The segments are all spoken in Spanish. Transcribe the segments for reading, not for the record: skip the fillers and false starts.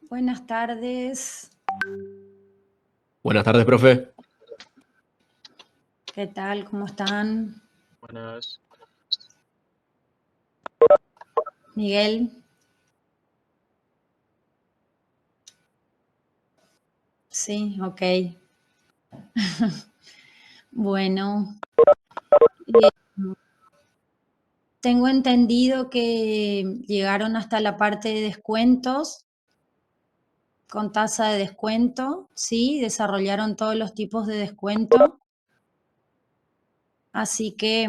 Buenas tardes. Buenas tardes, profe. ¿Qué tal? ¿Cómo están? Buenas. Miguel. Sí, ok. Bueno, tengo entendido que llegaron hasta la parte de descuentos, con tasa de descuento, ¿sí? Desarrollaron todos los tipos de descuento. Así que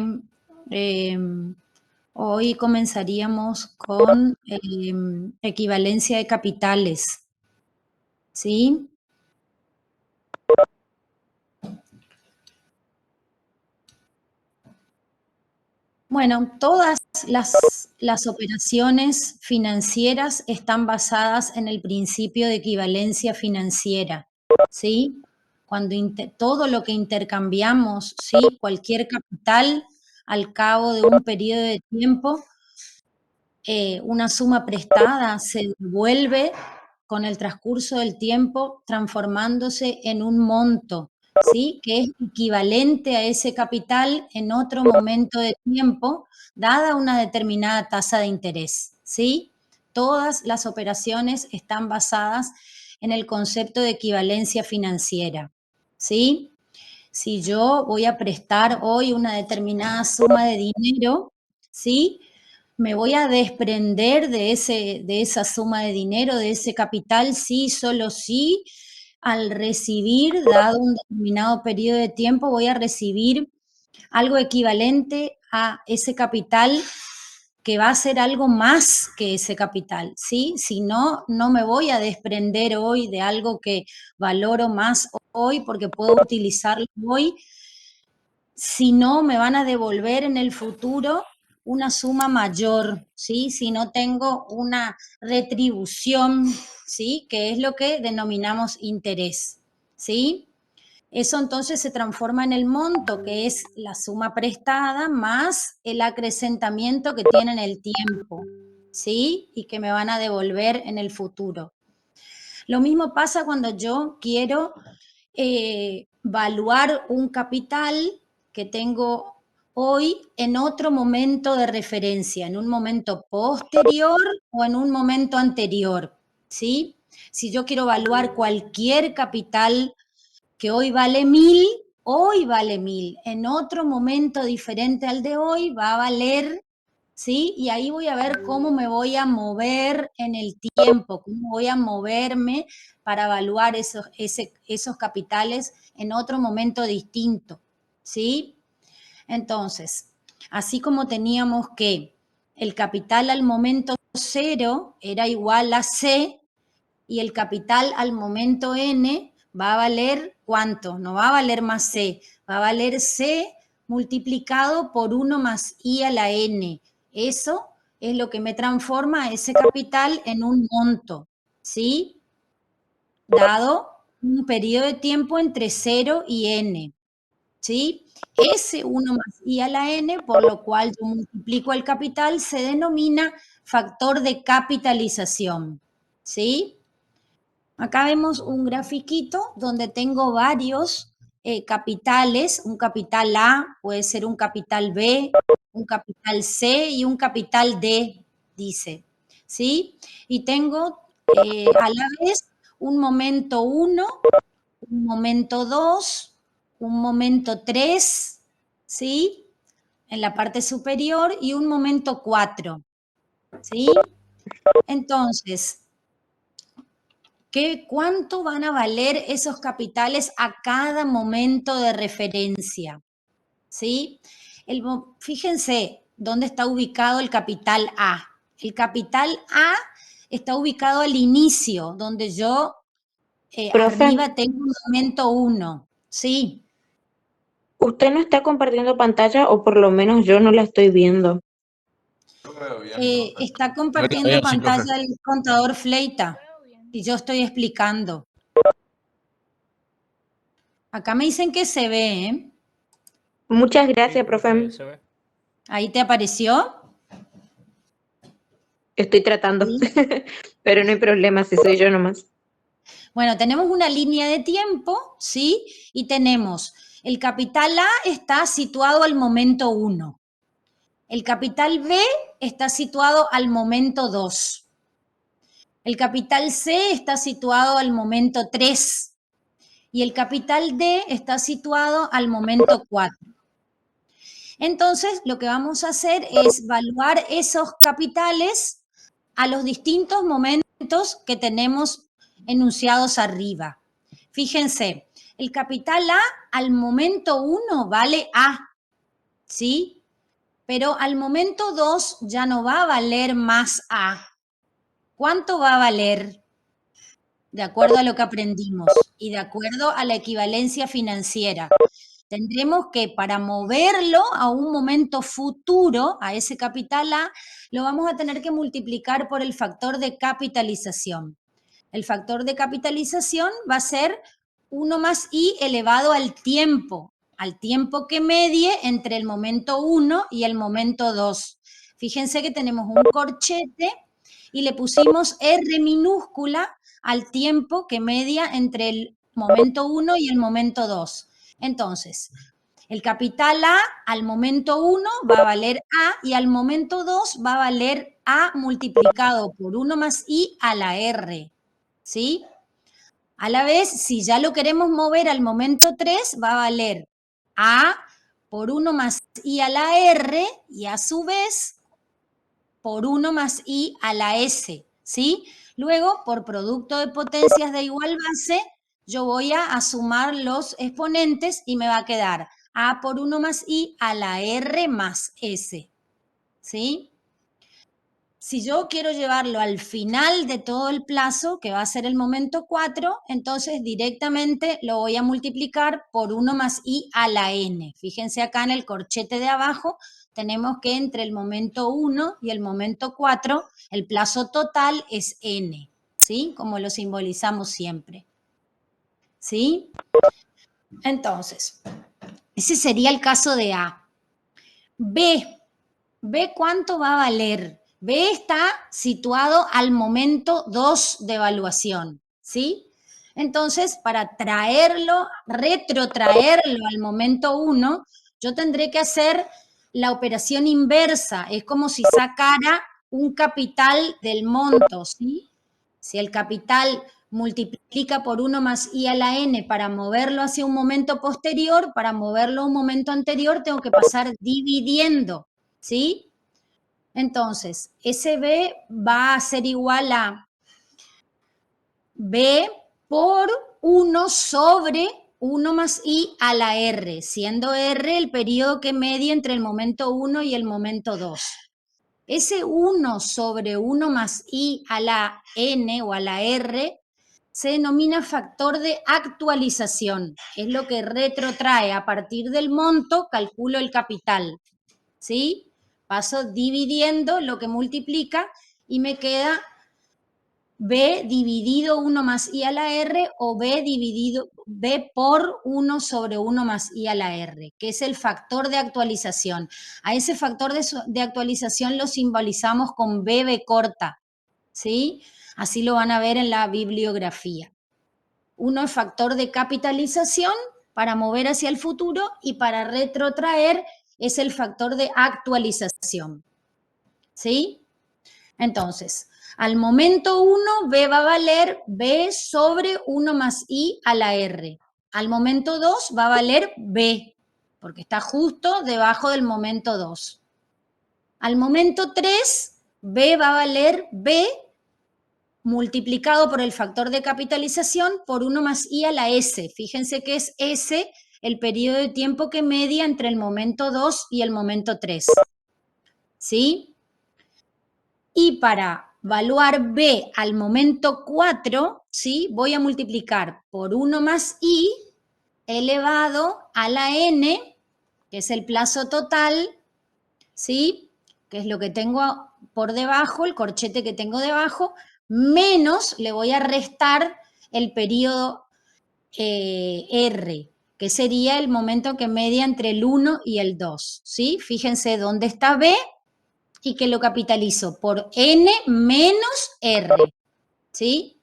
hoy comenzaríamos con equivalencia de capitales, ¿sí? Bueno, todas las operaciones financieras están basadas en el principio de equivalencia financiera, ¿sí? Cuando todo lo que intercambiamos, ¿sí? Cualquier capital al cabo de un periodo de tiempo, una suma prestada se devuelve con el transcurso del tiempo transformándose en un monto, ¿sí? Que es equivalente a ese capital en otro momento de tiempo, dada una determinada tasa de interés, ¿sí? Todas las operaciones están basadas en el concepto de equivalencia financiera, ¿sí? Si yo voy a prestar hoy una determinada suma de dinero, ¿sí? Me voy a desprender de esa suma de dinero, de ese capital, sí, solo sí, al recibir, dado un determinado periodo de tiempo, voy a recibir algo equivalente a ese capital que va a ser algo más que ese capital, ¿sí? Si no, no me voy a desprender hoy de algo que valoro más hoy porque puedo utilizarlo hoy, si no me van a devolver en el futuro una suma mayor, ¿sí? Si no tengo una retribución, ¿sí? Que es lo que denominamos interés, ¿sí? Eso entonces se transforma en el monto, que es la suma prestada más el acrecentamiento que tiene en el tiempo, ¿sí? Y que me van a devolver en el futuro. Lo mismo pasa cuando yo quiero evaluar un capital que tengo hoy en otro momento de referencia, en un momento posterior o en un momento anterior, ¿sí? Si yo quiero evaluar cualquier capital que hoy vale 1000, hoy vale 1000, en otro momento diferente al de hoy va a valer, ¿sí? Y ahí voy a ver cómo me voy a mover en el tiempo, cómo voy a moverme para evaluar esos capitales en otro momento distinto, ¿sí? Entonces, así como teníamos que el capital al momento cero era igual a C, y el capital al momento n va a valer ¿cuánto? No va a valer más c, va a valer c multiplicado por 1 más i a la n. Eso es lo que me transforma ese capital en un monto, ¿sí? Dado un periodo de tiempo entre 0 y n, ¿sí? Ese 1 más i a la n, por lo cual yo multiplico el capital, se denomina factor de capitalización, ¿sí? Acá vemos un grafiquito donde tengo varios capitales, un capital A, puede ser un capital B, un capital C y un capital D, dice, ¿sí? Y tengo a la vez un momento 1, un momento 2, un momento 3, ¿sí? En la parte superior y un momento 4, ¿sí? Entonces, ¿cuánto van a valer esos capitales a cada momento de referencia? ¿Sí? Fíjense dónde está ubicado el capital A. El capital A está ubicado al inicio, donde yo Profe, arriba tengo un momento 1. Sí, ¿usted no está compartiendo pantalla o por lo menos yo no la estoy viendo? está Yo la compartiendo veo, sí, profe. pantalla el contador Fleita y yo estoy explicando. Acá me dicen que se ve, ¿eh? Muchas Sí, gracias, profe, profe. se ve. ¿Ahí te apareció? Estoy tratando, Sí. pero no hay problema si soy yo nomás. Bueno, tenemos una línea de tiempo, ¿sí? Y tenemos el capital A está situado al momento 1. El capital B está situado al momento 2. El capital C está situado al momento 3. Y el capital D está situado al momento 4. Entonces, lo que vamos a hacer es evaluar esos capitales a los distintos momentos que tenemos enunciados arriba. Fíjense, el capital A al momento 1 vale A, ¿sí? Pero al momento 2 ya no va a valer más A. ¿Cuánto va a valer? De acuerdo a lo que aprendimos y de acuerdo a la equivalencia financiera. Tendremos que, para moverlo a un momento futuro, a ese capital A, lo vamos a tener que multiplicar por el factor de capitalización. El factor de capitalización va a ser 1 más i elevado al tiempo que medie entre el momento 1 y el momento 2. Fíjense que tenemos un corchete y le pusimos R minúscula al tiempo que media entre el momento 1 y el momento 2. Entonces, el capital A al momento 1 va a valer A y al momento 2 va a valer A multiplicado por 1 más I a la R. ¿Sí? A la vez, si ya lo queremos mover al momento 3, va a valer A por 1 más I a la R y a su vez por 1 más I a la S. ¿Sí? Luego, por producto de potencias de igual base, yo voy a sumar los exponentes y me va a quedar A por 1 más I a la R más S. ¿Sí? Si yo quiero llevarlo al final de todo el plazo, que va a ser el momento 4, entonces directamente lo voy a multiplicar por 1 más i a la n. Fíjense acá en el corchete de abajo, tenemos que entre el momento 1 y el momento 4, el plazo total es n, ¿sí? Como lo simbolizamos siempre. ¿Sí? Entonces, ese sería el caso de A. B. ¿Cuánto va a valer? B está situado al momento 2 de evaluación, ¿sí? Entonces, para traerlo, retrotraerlo al momento 1, yo tendré que hacer la operación inversa. Es como si sacara un capital del monto, ¿sí? Si el capital multiplica por 1 más i a la n para moverlo hacia un momento posterior, para moverlo a un momento anterior, tengo que pasar dividiendo, ¿sí? Entonces, ese B va a ser igual a B por 1 sobre 1 más I a la R, siendo R el periodo que media entre el momento 1 y el momento 2. Ese 1 sobre 1 más I a la N o a la R se denomina factor de actualización. Es lo que retrotrae. A partir del monto, calculo el capital. ¿Sí? Paso dividiendo lo que multiplica y me queda B dividido 1 más I a la R o B por 1 sobre 1 más I a la R, que es el factor de actualización. A ese factor de actualización lo simbolizamos con BB corta, ¿sí? Así lo van a ver en la bibliografía. Uno es factor de capitalización para mover hacia el futuro y para retrotraer es el factor de actualización, ¿sí? Entonces, al momento 1, B va a valer B sobre 1 más I a la R. Al momento 2 va a valer B, porque está justo debajo del momento 2. Al momento 3, B va a valer B multiplicado por el factor de capitalización por 1 más I a la S. Fíjense que es S el periodo de tiempo que media entre el momento 2 y el momento 3. ¿Sí? Y para evaluar B al momento 4, ¿sí? Voy a multiplicar por 1 más I elevado a la N, que es el plazo total, ¿sí? Que es lo que tengo por debajo, el corchete que tengo debajo, menos le voy a restar el periodo R, que sería el momento que media entre el 1 y el 2, ¿sí? Fíjense dónde está B y que lo capitalizo por N menos R, ¿sí?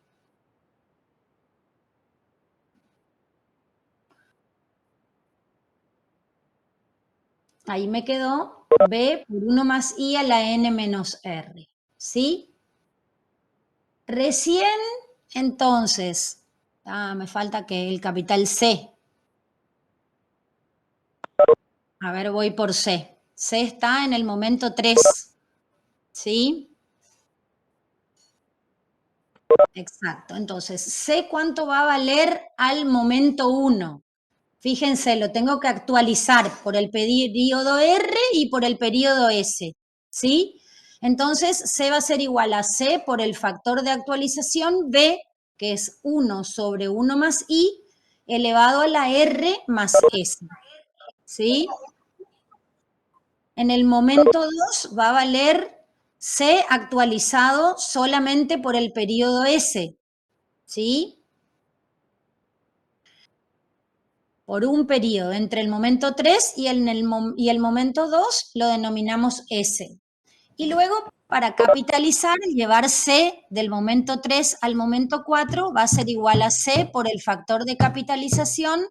Ahí me quedó B por 1 más I a la N menos R, ¿sí? Recién, entonces, me falta que el capital C. A ver, voy por C. C está en el momento 3, ¿sí? Exacto. Entonces, C cuánto va a valer al momento 1. Fíjense, lo tengo que actualizar por el periodo R y por el periodo S, ¿sí? Entonces, C va a ser igual a C por el factor de actualización B, que es 1 sobre 1 más I, elevado a la R más S, ¿sí? En el momento 2 va a valer C actualizado solamente por el periodo S, ¿sí? Por un periodo entre el momento 3 y el momento 2 lo denominamos S. Y luego, para capitalizar, llevar C del momento 3 al momento 4 va a ser igual a C por el factor de capitalización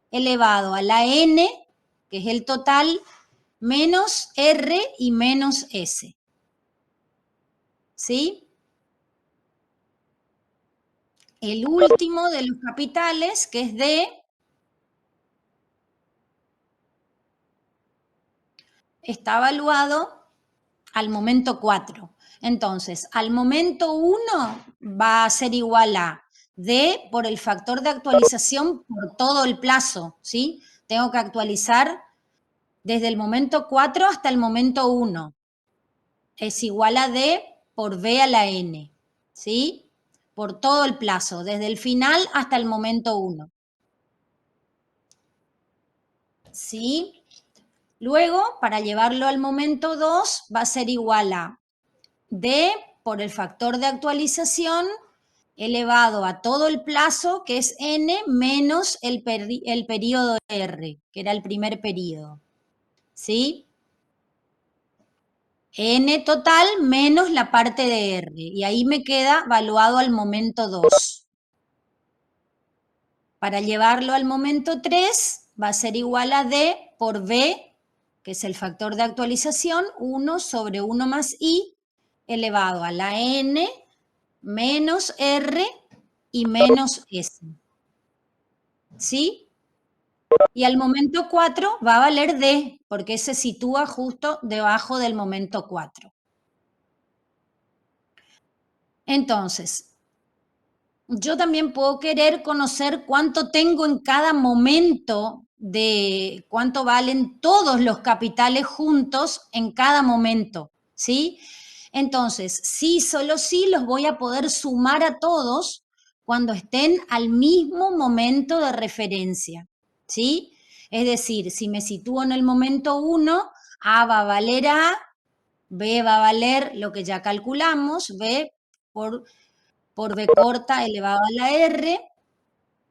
elevado a la N, que es el total, menos R y menos S. ¿Sí? El último de los capitales, que es D, está evaluado al momento 4. Entonces, al momento 1 va a ser igual a D por el factor de actualización por todo el plazo, ¿sí? Tengo que actualizar desde el momento 4 hasta el momento 1. Es igual a D por B a la N, ¿sí? Por todo el plazo, desde el final hasta el momento 1. ¿Sí? Luego, para llevarlo al momento 2, va a ser igual a D por el factor de actualización elevado a todo el plazo, que es N, menos el periodo R, que era el primer periodo. ¿Sí? N total menos la parte de R. Y ahí me queda valuado al momento 2. Para llevarlo al momento 3 va a ser igual a D por B, que es el factor de actualización, 1 sobre 1 más I elevado a la N menos R y menos S. ¿Sí? Y al momento 4 va a valer D, porque se sitúa justo debajo del momento 4. Entonces, yo también puedo querer conocer cuánto tengo en cada momento, de cuánto valen todos los capitales juntos en cada momento, ¿sí? Entonces, sí, solo sí los voy a poder sumar a todos cuando estén al mismo momento de referencia, ¿sí? Es decir, si me sitúo en el momento 1, A va a valer A, B va a valer lo que ya calculamos, B por B corta elevado a la R,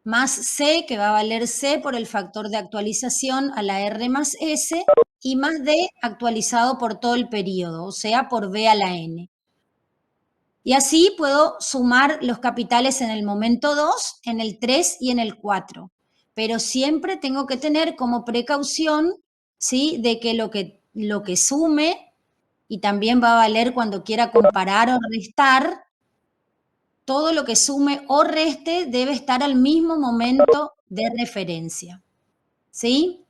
más C, que va a valer C por el factor de actualización a la R más S, y más D actualizado por todo el periodo, o sea, por B a la N. Y así puedo sumar los capitales en el momento 2, en el 3 y en el 4. Pero siempre tengo que tener como precaución, ¿sí?, de que lo que sume, y también va a valer cuando quiera comparar o restar, todo lo que sume o reste debe estar al mismo momento de referencia. ¿Sí?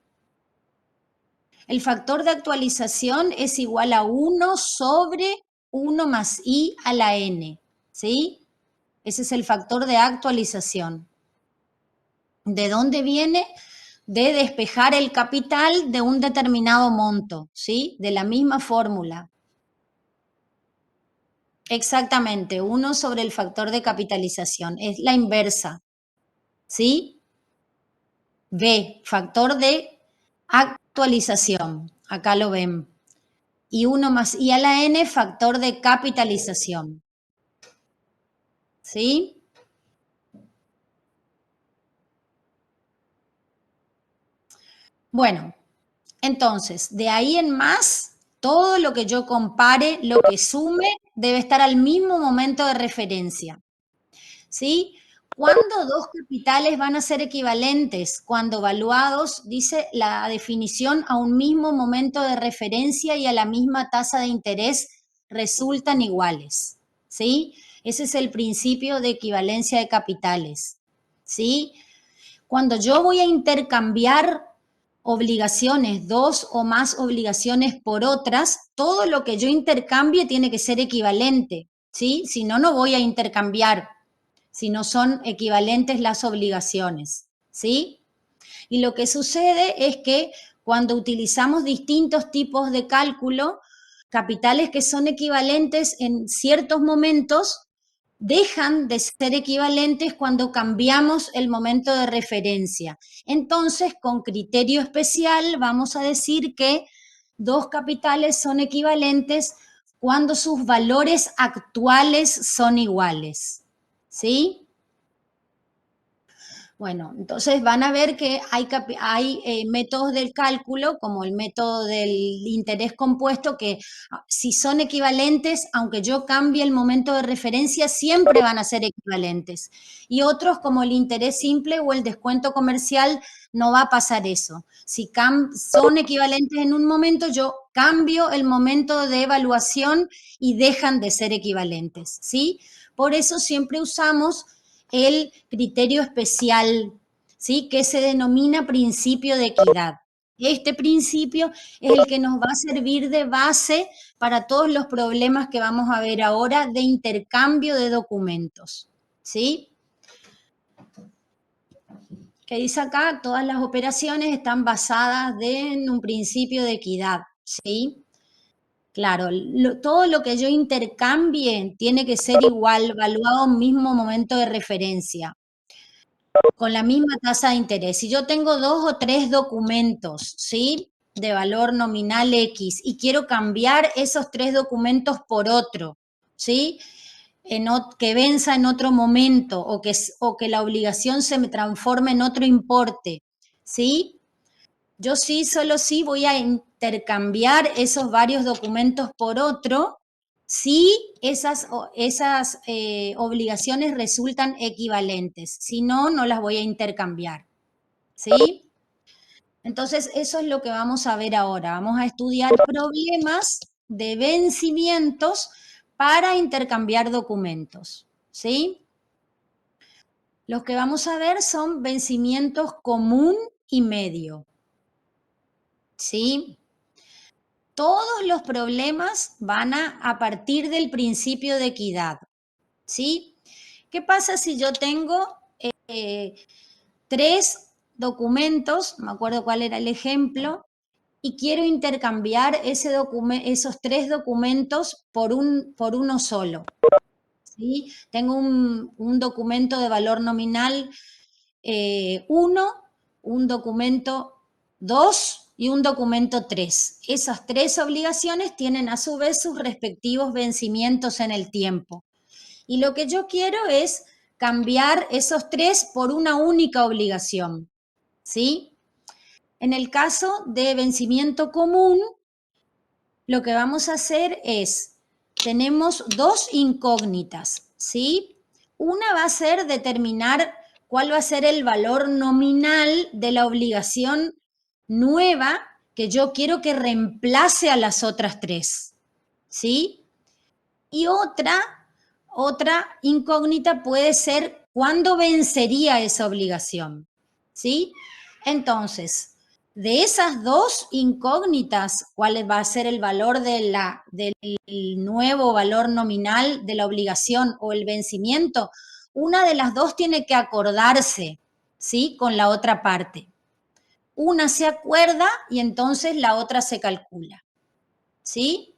El factor de actualización es igual a 1 sobre 1 más I a la N. ¿Sí? Ese es el factor de actualización. ¿De dónde viene? De despejar el capital de un determinado monto, ¿sí? De la misma fórmula. Exactamente, 1 sobre el factor de capitalización. Es la inversa, ¿sí? B, factor de actualización. Acá lo ven. Y 1 más I a la N, factor de capitalización. ¿Sí? Bueno, entonces, de ahí en más, todo lo que yo compare, lo que sume, debe estar al mismo momento de referencia. ¿Sí? ¿Cuándo dos capitales van a ser equivalentes? Cuando evaluados, dice la definición, a un mismo momento de referencia y a la misma tasa de interés resultan iguales. ¿Sí? Ese es el principio de equivalencia de capitales. ¿Sí? Cuando yo voy a intercambiar obligaciones, 2 o más obligaciones por otras, todo lo que yo intercambie tiene que ser equivalente. ¿Sí? Si no, no voy a intercambiar, si no son equivalentes las obligaciones, ¿sí? Y lo que sucede es que cuando utilizamos distintos tipos de cálculo, capitales que son equivalentes en ciertos momentos dejan de ser equivalentes cuando cambiamos el momento de referencia. Entonces, con criterio especial, vamos a decir que dos capitales son equivalentes cuando sus valores actuales son iguales. ¿Sí? Bueno, entonces van a ver que hay métodos del cálculo, como el método del interés compuesto, que si son equivalentes, aunque yo cambie el momento de referencia, siempre van a ser equivalentes. Y otros, como el interés simple o el descuento comercial, no va a pasar eso. Si son equivalentes en un momento, yo cambio el momento de evaluación y dejan de ser equivalentes, ¿sí? Por eso siempre usamos el criterio especial, ¿sí?, que se denomina principio de equidad. Este principio es el que nos va a servir de base para todos los problemas que vamos a ver ahora de intercambio de documentos, ¿sí? ¿Qué dice acá? Todas las operaciones están basadas en un principio de equidad, ¿sí? Claro, todo lo que yo intercambie tiene que ser igual, valuado a un mismo momento de referencia, con la misma tasa de interés. Si yo tengo 2 o 3 documentos, ¿sí?, de valor nominal X, y quiero cambiar esos 3 documentos por otro, ¿sí?, que venza en otro momento, o que la obligación se me transforme en otro importe, ¿sí? Yo sí, solo sí voy a intercambiar esos varios documentos por otro si esas obligaciones resultan equivalentes. Si no, no las voy a intercambiar. ¿Sí? Entonces, eso es lo que vamos a ver ahora. Vamos a estudiar problemas de vencimientos para intercambiar documentos. ¿Sí? Los que vamos a ver son vencimientos común y medio. ¿Sí? Todos los problemas van a partir del principio de equidad. ¿Sí? ¿Qué pasa si yo tengo 3 documentos, me acuerdo cuál era el ejemplo, y quiero intercambiar esos 3 documentos por uno solo? ¿Sí? Tengo un documento de valor nominal 1, un documento 2 y un documento 3. Esas 3 obligaciones tienen a su vez sus respectivos vencimientos en el tiempo. Y lo que yo quiero es cambiar esos 3 por una única obligación. ¿Sí? En el caso de vencimiento común, lo que vamos a hacer es, tenemos 2 incógnitas, ¿sí? Una va a ser determinar cuál va a ser el valor nominal de la obligación nueva que yo quiero que reemplace a las otras 3, ¿sí? Y otra incógnita puede ser cuándo vencería esa obligación, ¿sí? Entonces, de esas 2 incógnitas, ¿cuál va a ser el valor del nuevo valor nominal de la obligación o el vencimiento? Una de las 2 tiene que acordarse, ¿sí? Con la otra parte. Una se acuerda y entonces la otra se calcula, ¿sí?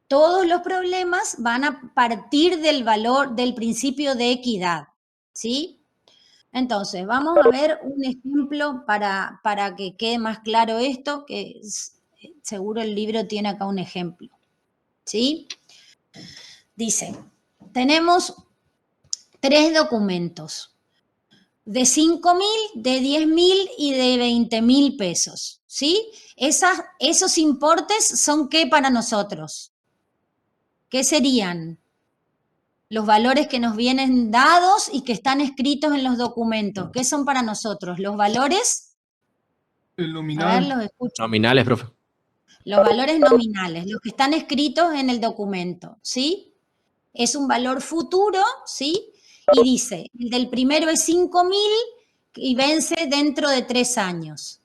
Todos los problemas van a partir del valor del principio de equidad, ¿sí? Entonces, vamos a ver un ejemplo para que quede más claro esto, que seguro el libro tiene acá un ejemplo, ¿sí? Dice, tenemos 3 documentos, de 5.000, de 10.000 y de 20.000 pesos, ¿sí? Esos importes son ¿qué para nosotros? ¿Qué serían? Los valores que nos vienen dados y que están escritos en los documentos. ¿Qué son para nosotros? Los valores. El A ver, nominal. los escucho. Nominales, profe. Los valores nominales, los que están escritos en el documento, ¿sí? Es un valor futuro, ¿sí? Y dice, el del primero es 5.000 y vence dentro de 3 años.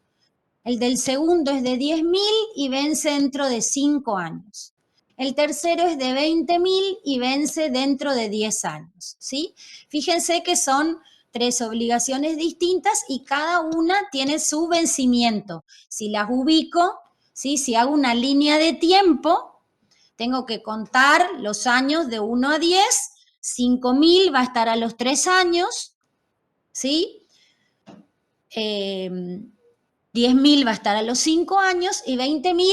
El del segundo es de 10.000 y vence dentro de 5 años. El tercero es de 20.000 y vence dentro de 10 años, ¿sí? Fíjense que son 3 obligaciones distintas y cada una tiene su vencimiento. Si las ubico, ¿sí? Si hago una línea de tiempo, tengo que contar los años de 1 a 10, 5.000 va a estar a los 3 años, ¿sí? 10.000 va a estar a los 5 años y 20.000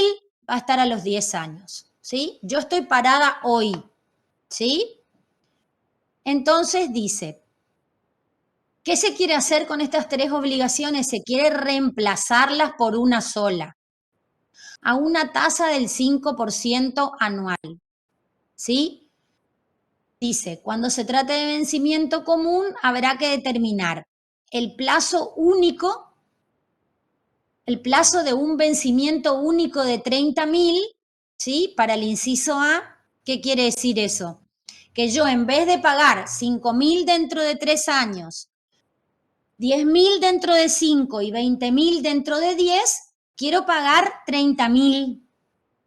va a estar a los 10 años, ¿sí? Yo estoy parada hoy, ¿sí? Entonces dice, ¿qué se quiere hacer con estas 3 obligaciones? Se quiere reemplazarlas por una sola, a una tasa del 5% anual, ¿sí? Dice, cuando se trate de vencimiento común, habrá que determinar el plazo único, el plazo de un vencimiento único de 30.000, ¿sí? Para el inciso A, ¿qué quiere decir eso? Que yo en vez de pagar 5.000 dentro de 3 años, 10.000 dentro de 5 y 20.000 dentro de 10, quiero pagar 30.000,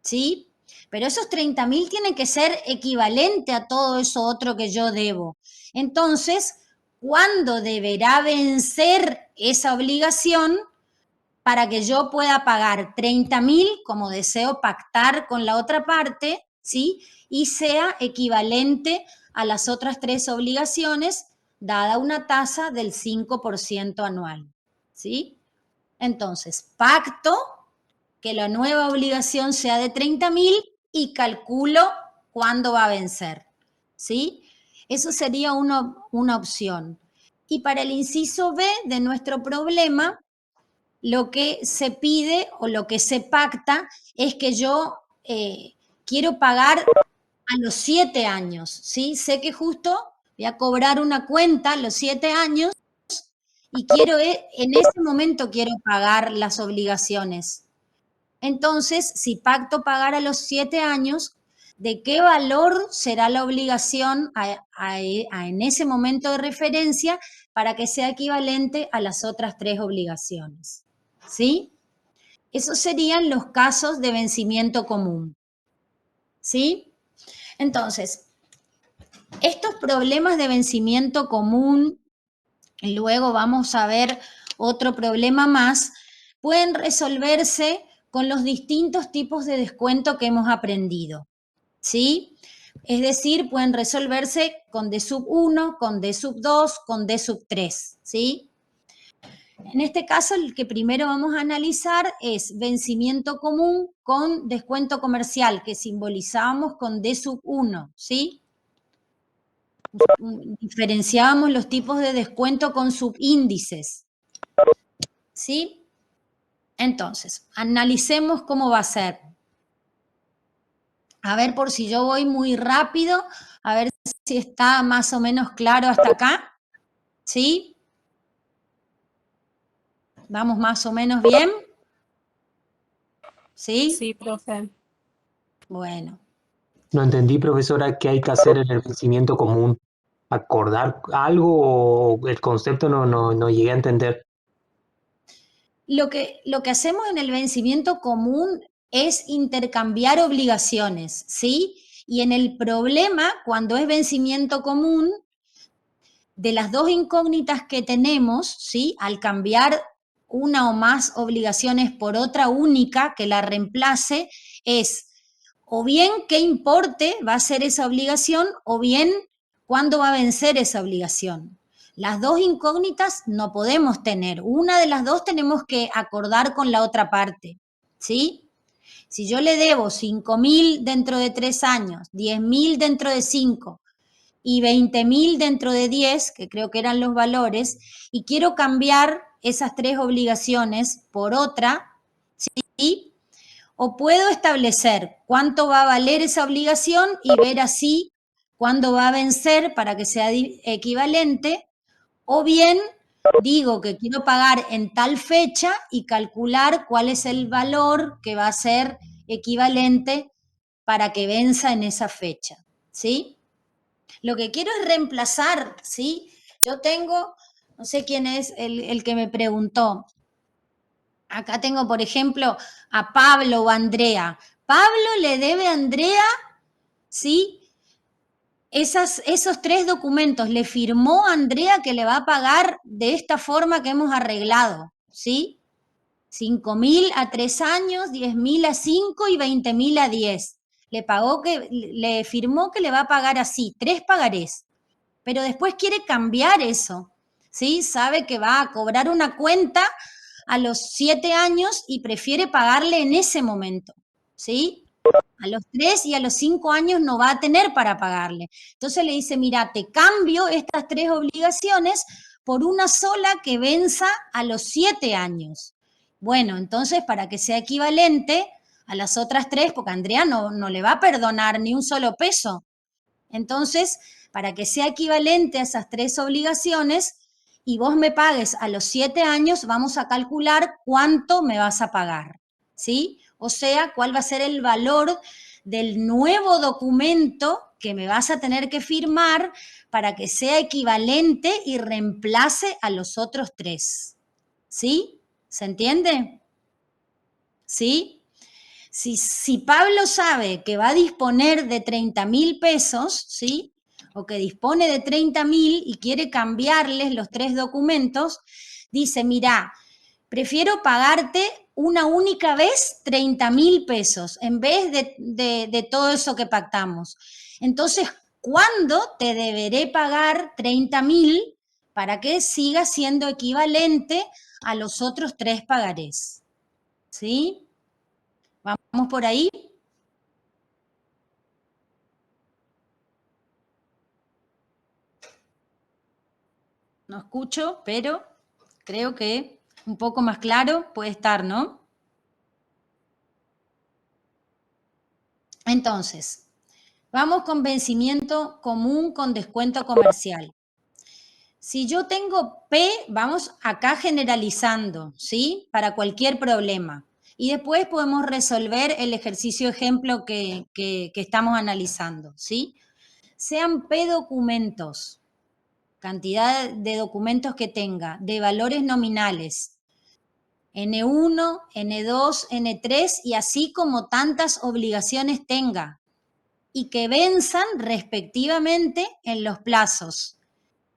¿sí? Pero esos 30.000 tienen que ser equivalente a todo eso otro que yo debo. Entonces, ¿cuándo deberá vencer esa obligación para que yo pueda pagar 30.000, como deseo pactar con la otra parte, ¿sí? Y sea equivalente a las otras 3 obligaciones, dada una tasa del 5% anual, ¿sí? Entonces, pacto que la nueva obligación sea de 30.000 y calculo cuándo va a vencer, ¿sí? Eso sería una opción. Y para el inciso B de nuestro problema, lo que se pide o lo que se pacta es que yo quiero pagar a los 7 años, ¿sí? Sé que justo voy a cobrar una cuenta a los 7 años y en ese momento quiero pagar las obligaciones. Entonces, si pacto pagar a los 7 años, ¿de qué valor será la obligación en ese momento de referencia para que sea equivalente a las otras 3 obligaciones? ¿Sí? Esos serían los casos de vencimiento común. ¿Sí? Entonces, estos problemas de vencimiento común, luego vamos a ver otro problema más, pueden resolverse con los distintos tipos de descuento que hemos aprendido, ¿sí? Es decir, pueden resolverse con D sub 1, con D sub 2, con D sub 3, ¿sí? En este caso, el que primero vamos a analizar es vencimiento común con descuento comercial, que simbolizamos con D sub 1, ¿sí? Diferenciábamos los tipos de descuento con subíndices, ¿sí? Entonces, analicemos cómo va a ser. A ver por si yo voy muy rápido, a ver si está más o menos claro hasta acá, ¿sí? ¿Vamos más o menos bien? ¿Sí? Sí, profe. Bueno. No entendí, profesora, qué hay que hacer en el vencimiento común. ¿Acordar algo o el concepto no llegué a entender? Lo que hacemos en el vencimiento común es intercambiar obligaciones, ¿sí? Y en el problema, cuando es vencimiento común, de las dos incógnitas que tenemos, ¿sí? Al cambiar una o más obligaciones por otra única que la reemplace, es o bien qué importe va a ser esa obligación o bien cuándo va a vencer esa obligación. Las dos incógnitas no podemos tener. Una de las dos tenemos que acordar con la otra parte, ¿sí? Si yo le debo 5.000 dentro de 3 años, 10.000 dentro de 5 y 20.000 dentro de 10, que creo que eran los valores, y quiero cambiar esas 3 obligaciones por otra, ¿sí? O puedo establecer cuánto va a valer esa obligación y ver así cuándo va a vencer para que sea equivalente, o bien digo que quiero pagar en tal fecha y calcular cuál es el valor que va a ser equivalente para que venza en esa fecha, ¿sí? Lo que quiero es reemplazar, ¿sí? Yo tengo, no sé quién es el que me preguntó. Acá tengo, por ejemplo, a Pablo o Andrea. Pablo le debe a Andrea, ¿sí? Esos 3 documentos. Le firmó a Andrea que le va a pagar de esta forma que hemos arreglado, ¿sí? 5.000 a 3 años, 10.000 a 5 y 20.000 a 10. Le firmó que le va a pagar así, 3 pagarés. Pero después quiere cambiar eso, ¿sí? Sabe que va a cobrar una cuenta a los 7 años y prefiere pagarle en ese momento, ¿sí? A los 3 y a los 5 años no va a tener para pagarle. Entonces le dice, mira, te cambio estas 3 obligaciones por una sola que venza a los 7 años. Bueno, entonces para que sea equivalente a las otras 3, porque Andrea no le va a perdonar ni un solo peso. Entonces, para que sea equivalente a esas 3 obligaciones y vos me pagues a los 7 años, vamos a calcular cuánto me vas a pagar, ¿sí? O sea, cuál va a ser el valor del nuevo documento que me vas a tener que firmar para que sea equivalente y reemplace a los otros 3, ¿sí? ¿Se entiende? ¿Sí? Si Pablo sabe que va a disponer de 30.000 pesos, ¿sí? O que dispone de 30.000 y quiere cambiarles los 3 documentos, dice, mira, prefiero pagarte una única vez 30.000 pesos en vez de todo eso que pactamos. Entonces, ¿cuándo te deberé pagar 30.000 para que siga siendo equivalente a los otros 3 pagarés? ¿Sí? ¿Vamos por ahí? No escucho, pero creo que Un poco más claro puede estar, ¿no? Entonces, vamos con vencimiento común con descuento comercial. Si yo tengo P, vamos acá generalizando, ¿sí? Para cualquier problema. Y después podemos resolver el ejercicio ejemplo que estamos analizando, ¿sí? Sean P documentos, cantidad de documentos que tenga, de valores nominales, N1, N2, N3 y así como tantas obligaciones tenga y que venzan respectivamente en los plazos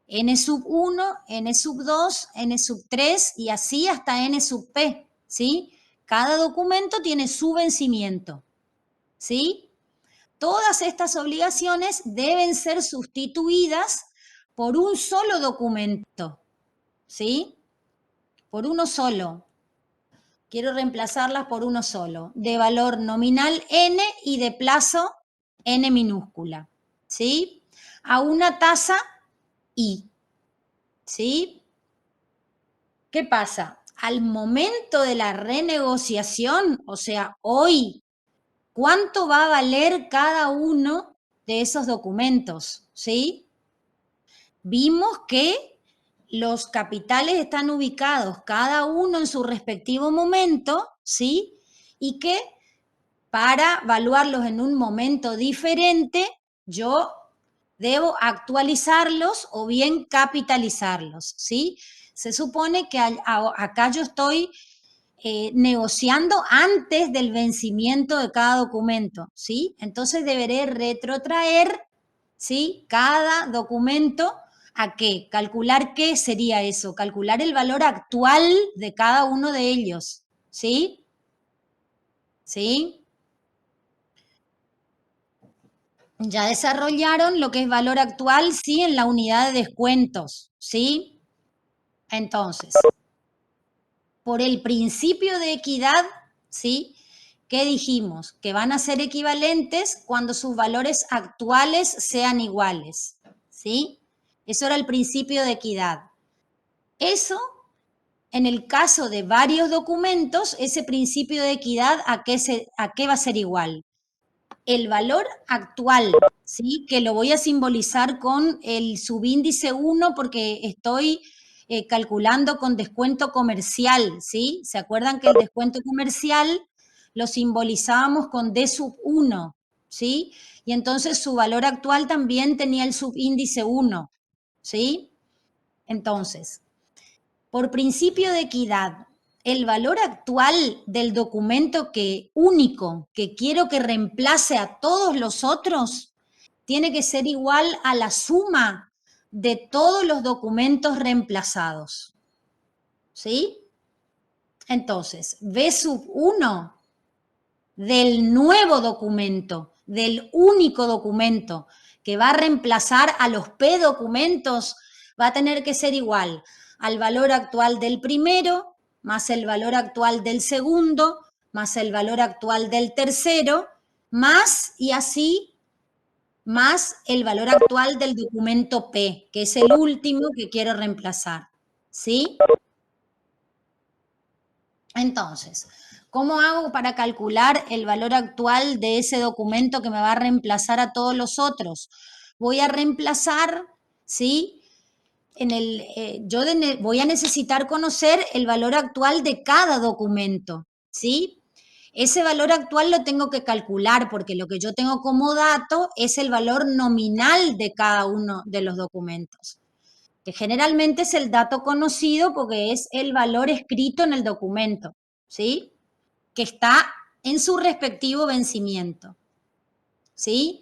N sub 1, N sub 2, N sub 3 y así hasta N sub P, ¿sí? Cada documento tiene su vencimiento, ¿sí? Todas estas obligaciones deben ser sustituidas por un solo documento, ¿sí? Por uno solo. Quiero reemplazarlas por uno solo, de valor nominal N y de plazo N minúscula, ¿sí? A una tasa I, ¿sí? ¿Qué pasa? Al momento de la renegociación, o sea, hoy, ¿cuánto va a valer cada uno de esos documentos? ¿Sí? Vimos que los capitales están ubicados cada uno en su respectivo momento, ¿sí? Y que para evaluarlos en un momento diferente, yo debo actualizarlos o bien capitalizarlos, ¿sí? Se supone que acá yo estoy negociando antes del vencimiento de cada documento, ¿sí? Entonces deberé retrotraer, ¿sí? Cada documento ¿a qué? Calcular qué sería eso, calcular el valor actual de cada uno de ellos, ¿sí? ¿Sí? Ya desarrollaron lo que es valor actual, sí, en la unidad de descuentos, ¿sí? Entonces, por el principio de equidad, ¿sí? ¿Qué dijimos? Que van a ser equivalentes cuando sus valores actuales sean iguales, ¿sí? Eso era el principio de equidad. Eso, en el caso de varios documentos, ese principio de equidad, ¿a qué va a ser igual? El valor actual, ¿sí? Que lo voy a simbolizar con el subíndice 1 porque estoy calculando con descuento comercial, ¿sí? ¿Se acuerdan que el descuento comercial lo simbolizábamos con D sub 1, ¿sí? Y entonces su valor actual también tenía el subíndice 1, ¿sí? Entonces, por principio de equidad, el valor actual del documento único que quiero que reemplace a todos los otros tiene que ser igual a la suma de todos los documentos reemplazados. ¿Sí? Entonces, V sub 1 del nuevo documento, del único documento que va a reemplazar a los P documentos, va a tener que ser igual al valor actual del primero, más el valor actual del segundo, más el valor actual del tercero, más y así, más el valor actual del documento P, que es el último que quiero reemplazar. ¿Sí? Entonces, ¿cómo hago para calcular el valor actual de ese documento que me va a reemplazar a todos los otros? Voy a reemplazar, ¿sí? Voy a necesitar conocer el valor actual de cada documento, ¿sí? Ese valor actual lo tengo que calcular porque lo que yo tengo como dato es el valor nominal de cada uno de los documentos, que generalmente es el dato conocido porque es el valor escrito en el documento, ¿sí? Que está en su respectivo vencimiento, ¿sí?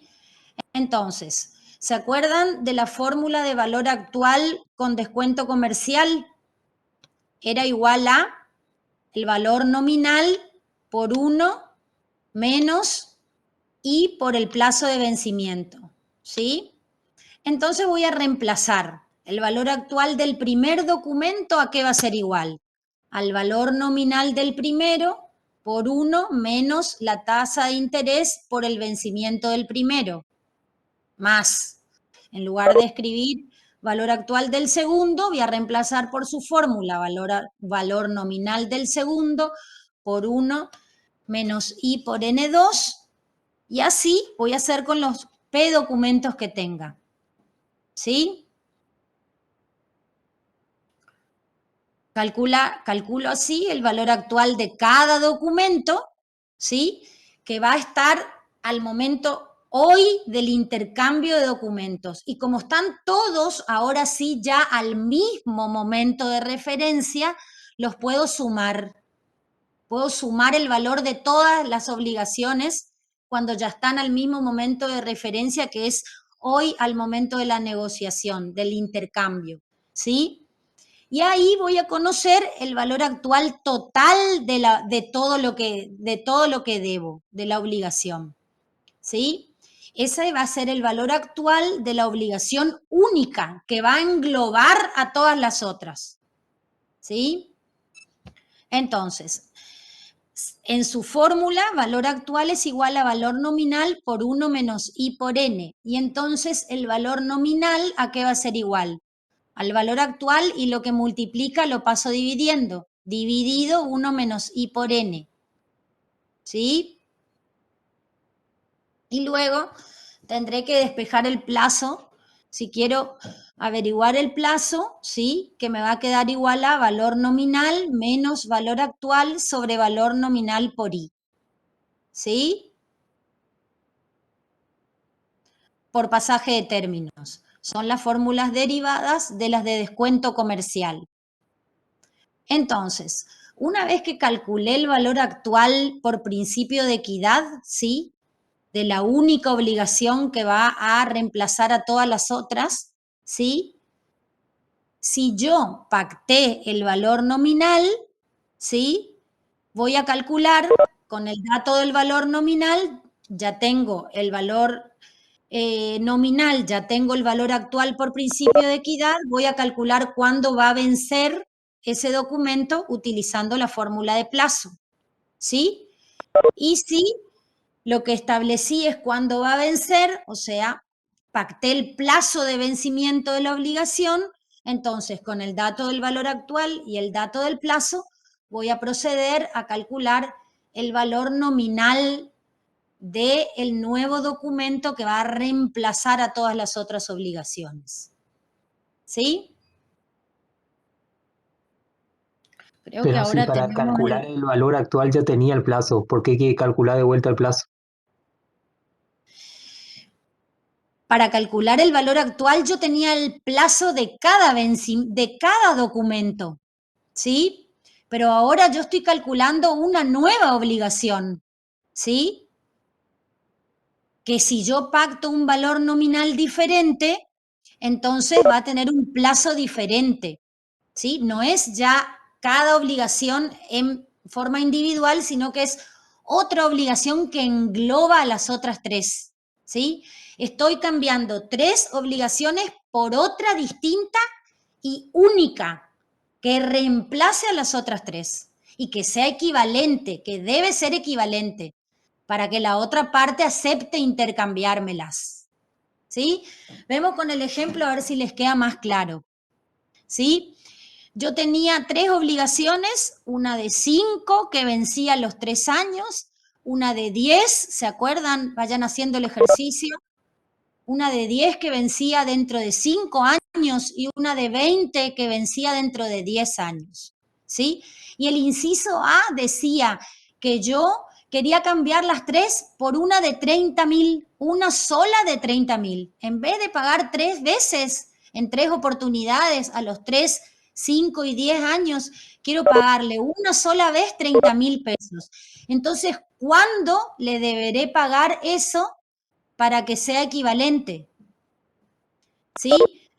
Entonces, ¿se acuerdan de la fórmula de valor actual con descuento comercial? Era igual a el valor nominal por 1 menos I por el plazo de vencimiento, ¿sí? Entonces voy a reemplazar el valor actual del primer documento, ¿a qué va a ser igual? Al valor nominal del primero por 1 menos la tasa de interés por el vencimiento del primero, más, en lugar de escribir valor actual del segundo, voy a reemplazar por su fórmula valor nominal del segundo por 1 menos I por N2, y así voy a hacer con los P documentos que tenga. ¿Sí? Calculo así el valor actual de cada documento, ¿sí? Que va a estar al momento hoy del intercambio de documentos. Y como están todos ahora sí ya al mismo momento de referencia, los puedo sumar. Puedo sumar el valor de todas las obligaciones cuando ya están al mismo momento de referencia, que es hoy al momento de la negociación, del intercambio, ¿sí? Y ahí voy a conocer el valor actual total de todo lo que debo, de la obligación, ¿sí? Ese va a ser el valor actual de la obligación única, que va a englobar a todas las otras, ¿sí? Entonces, en su fórmula, valor actual es igual a valor nominal por 1 menos I por N. Y entonces el valor nominal, ¿a qué va a ser igual? Al valor actual, y lo que multiplica lo paso dividiendo. Dividido 1 menos I por N. ¿Sí? Y luego tendré que despejar el plazo. Si quiero averiguar el plazo, ¿sí? Que me va a quedar igual a valor nominal menos valor actual sobre valor nominal por I. ¿Sí? Por pasaje de términos. Son las fórmulas derivadas de las de descuento comercial. Entonces, una vez que calculé el valor actual por principio de equidad, ¿sí? De la única obligación que va a reemplazar a todas las otras, ¿sí? Si yo pacté el valor nominal, ¿sí? Voy a calcular con el dato del valor nominal, ya tengo el valor nominal, ya tengo el valor actual por principio de equidad, voy a calcular cuándo va a vencer ese documento utilizando la fórmula de plazo, ¿sí? Y si lo que establecí es cuándo va a vencer, o sea, pacté el plazo de vencimiento de la obligación, entonces con el dato del valor actual y el dato del plazo voy a proceder a calcular el valor nominal del nuevo documento que va a reemplazar a todas las otras obligaciones. ¿Sí? Creo que Pero si ahora para tenemos calcular el valor actual ya tenía el plazo, ¿por qué hay que calcular de vuelta el plazo? Para calcular el valor actual yo tenía el plazo de cada documento, ¿sí? Pero ahora yo estoy calculando una nueva obligación, ¿sí? Que si yo pacto un valor nominal diferente, entonces va a tener un plazo diferente, ¿sí? No es ya cada obligación en forma individual, sino que es otra obligación que engloba a las otras tres, ¿sí? Estoy cambiando 3 obligaciones por otra distinta y única que reemplace a las otras 3 y que sea equivalente, que debe ser equivalente para que la otra parte acepte intercambiármelas, ¿sí? Vemos con el ejemplo a ver si les queda más claro, ¿sí? Yo tenía 3 obligaciones, una de 5 que vencía a los 3 años, una de 10, ¿se acuerdan? Vayan haciendo el ejercicio. Una de 10 que vencía dentro de 5 años y una de 20 que vencía dentro de 10 años, ¿sí? Y el inciso A decía que yo quería cambiar las 3 por una de 30.000, una sola de 30.000. En vez de pagar 3 veces en 3 oportunidades a los 3, 5 y 10 años, quiero pagarle una sola vez 30.000 pesos. Entonces, ¿cuándo le deberé pagar eso para que sea equivalente? ¿Sí?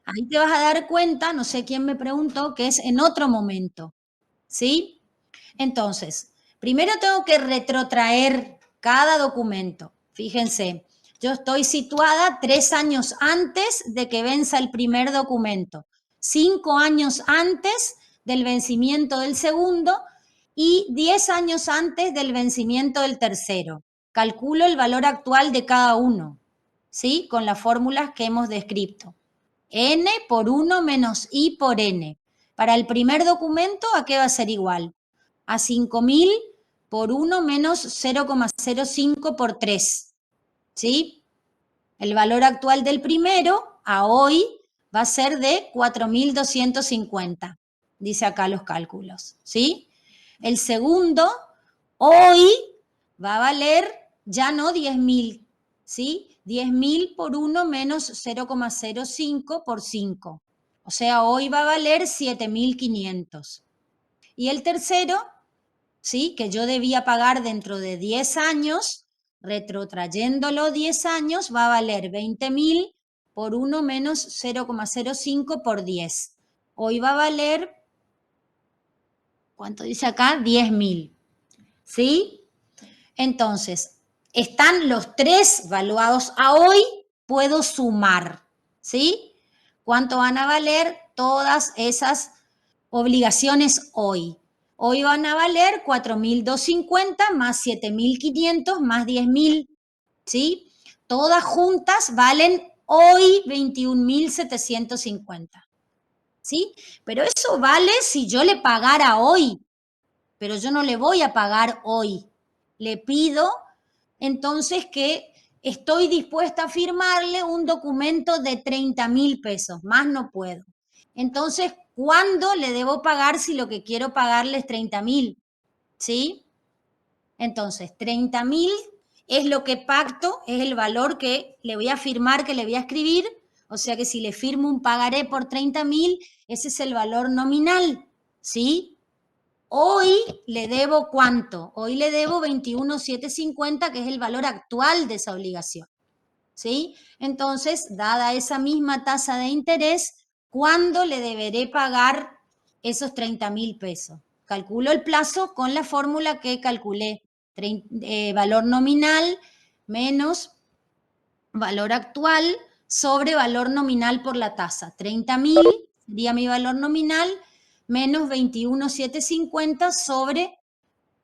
Ahí te vas a dar cuenta, no sé quién me preguntó, que es en otro momento. ¿Sí? Entonces, primero tengo que retrotraer cada documento. Fíjense, yo estoy situada 3 años antes de que venza el primer documento, 5 años antes del vencimiento del segundo y 10 años antes del vencimiento del tercero. Calculo el valor actual de cada uno, ¿sí? Con las fórmulas que hemos descrito. N por 1 menos I por N. Para el primer documento, ¿a qué va a ser igual? A 5.000 por 1 menos 0,05 por 3. ¿Sí? El valor actual del primero, a hoy, va a ser de 4.250. Dice acá los cálculos. ¿Sí? El segundo, hoy, va a valer ya no 10.000, ¿sí? 10.000 por 1 menos 0,05 por 5. O sea, hoy va a valer 7.500. Y el tercero, ¿sí? Que yo debía pagar dentro de 10 años, retrotrayéndolo 10 años, va a valer 20.000 por 1 menos 0,05 por 10. Hoy va a valer, ¿cuánto dice acá? 10.000. ¿Sí? Entonces, están los tres valuados a hoy, puedo sumar, ¿sí? ¿Cuánto van a valer todas esas obligaciones hoy? Hoy van a valer 4.250 más 7.500 más 10.000, ¿sí? Todas juntas valen hoy 21.750, ¿sí? Pero eso vale si yo le pagara hoy, pero yo no le voy a pagar hoy. Le pido entonces que estoy dispuesta a firmarle un documento de 30.000 pesos, más no puedo. Entonces, ¿cuándo le debo pagar si lo que quiero pagarle es 30.000? ¿Sí? Entonces, 30.000 es lo que pacto, es el valor que le voy a firmar, que le voy a escribir. O sea que si le firmo un pagaré por 30.000, ese es el valor nominal, ¿sí? Hoy le debo ¿cuánto? Hoy le debo 21.750, que es el valor actual de esa obligación. ¿Sí? Entonces, dada esa misma tasa de interés, ¿cuándo le deberé pagar esos 30.000 pesos? Calculo el plazo con la fórmula que calculé. Valor nominal menos valor actual sobre valor nominal por la tasa. 30.000 sería mi valor nominal menos 21.750 sobre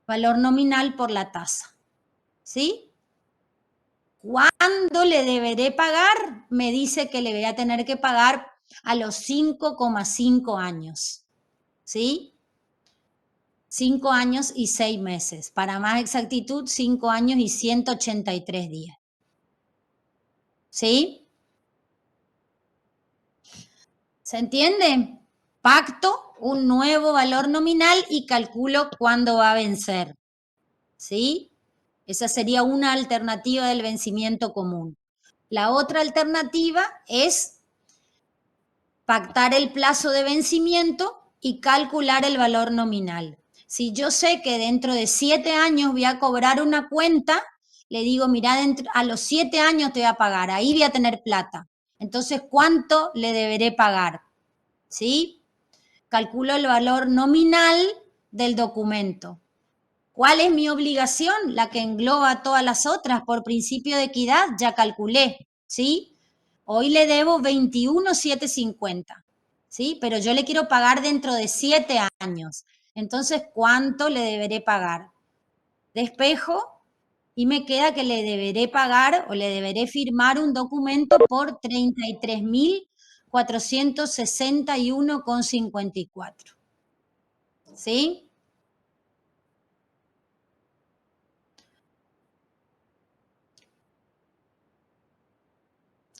valor nominal por la tasa. ¿Sí? ¿Cuándo le deberé pagar? Me dice que le voy a tener que pagar a los 5,5 años. ¿Sí? 5 años y 6 meses. Para más exactitud, 5 años y 183 días. ¿Sí? ¿Se entiende? Pacto un nuevo valor nominal y calculo cuándo va a vencer. ¿Sí? Esa sería una alternativa del vencimiento común. La otra alternativa es pactar el plazo de vencimiento y calcular el valor nominal. Si yo sé que dentro de 7 años voy a cobrar una cuenta, le digo, mira, a los 7 años te voy a pagar, ahí voy a tener plata. Entonces, ¿cuánto le deberé pagar? ¿Sí? Calculo el valor nominal del documento. ¿Cuál es mi obligación? La que engloba todas las otras. Por principio de equidad ya calculé, ¿sí? Hoy le debo 21.750, ¿sí? Pero yo le quiero pagar dentro de 7 años. Entonces, ¿cuánto le deberé pagar? Despejo y me queda que le deberé pagar o le deberé firmar un documento por 33.461,54. ¿Sí?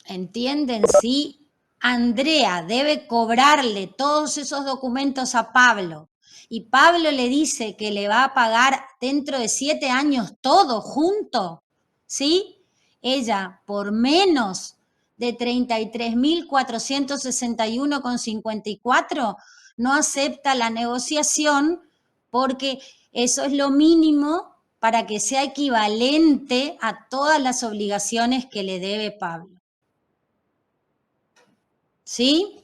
¿Entienden? Si Andrea debe cobrarle todos esos documentos a Pablo y Pablo le dice que le va a pagar dentro de 7 años todo junto, ¿sí? Ella, por menos de 33.461,54, no acepta la negociación porque eso es lo mínimo para que sea equivalente a todas las obligaciones que le debe Pablo. ¿Sí?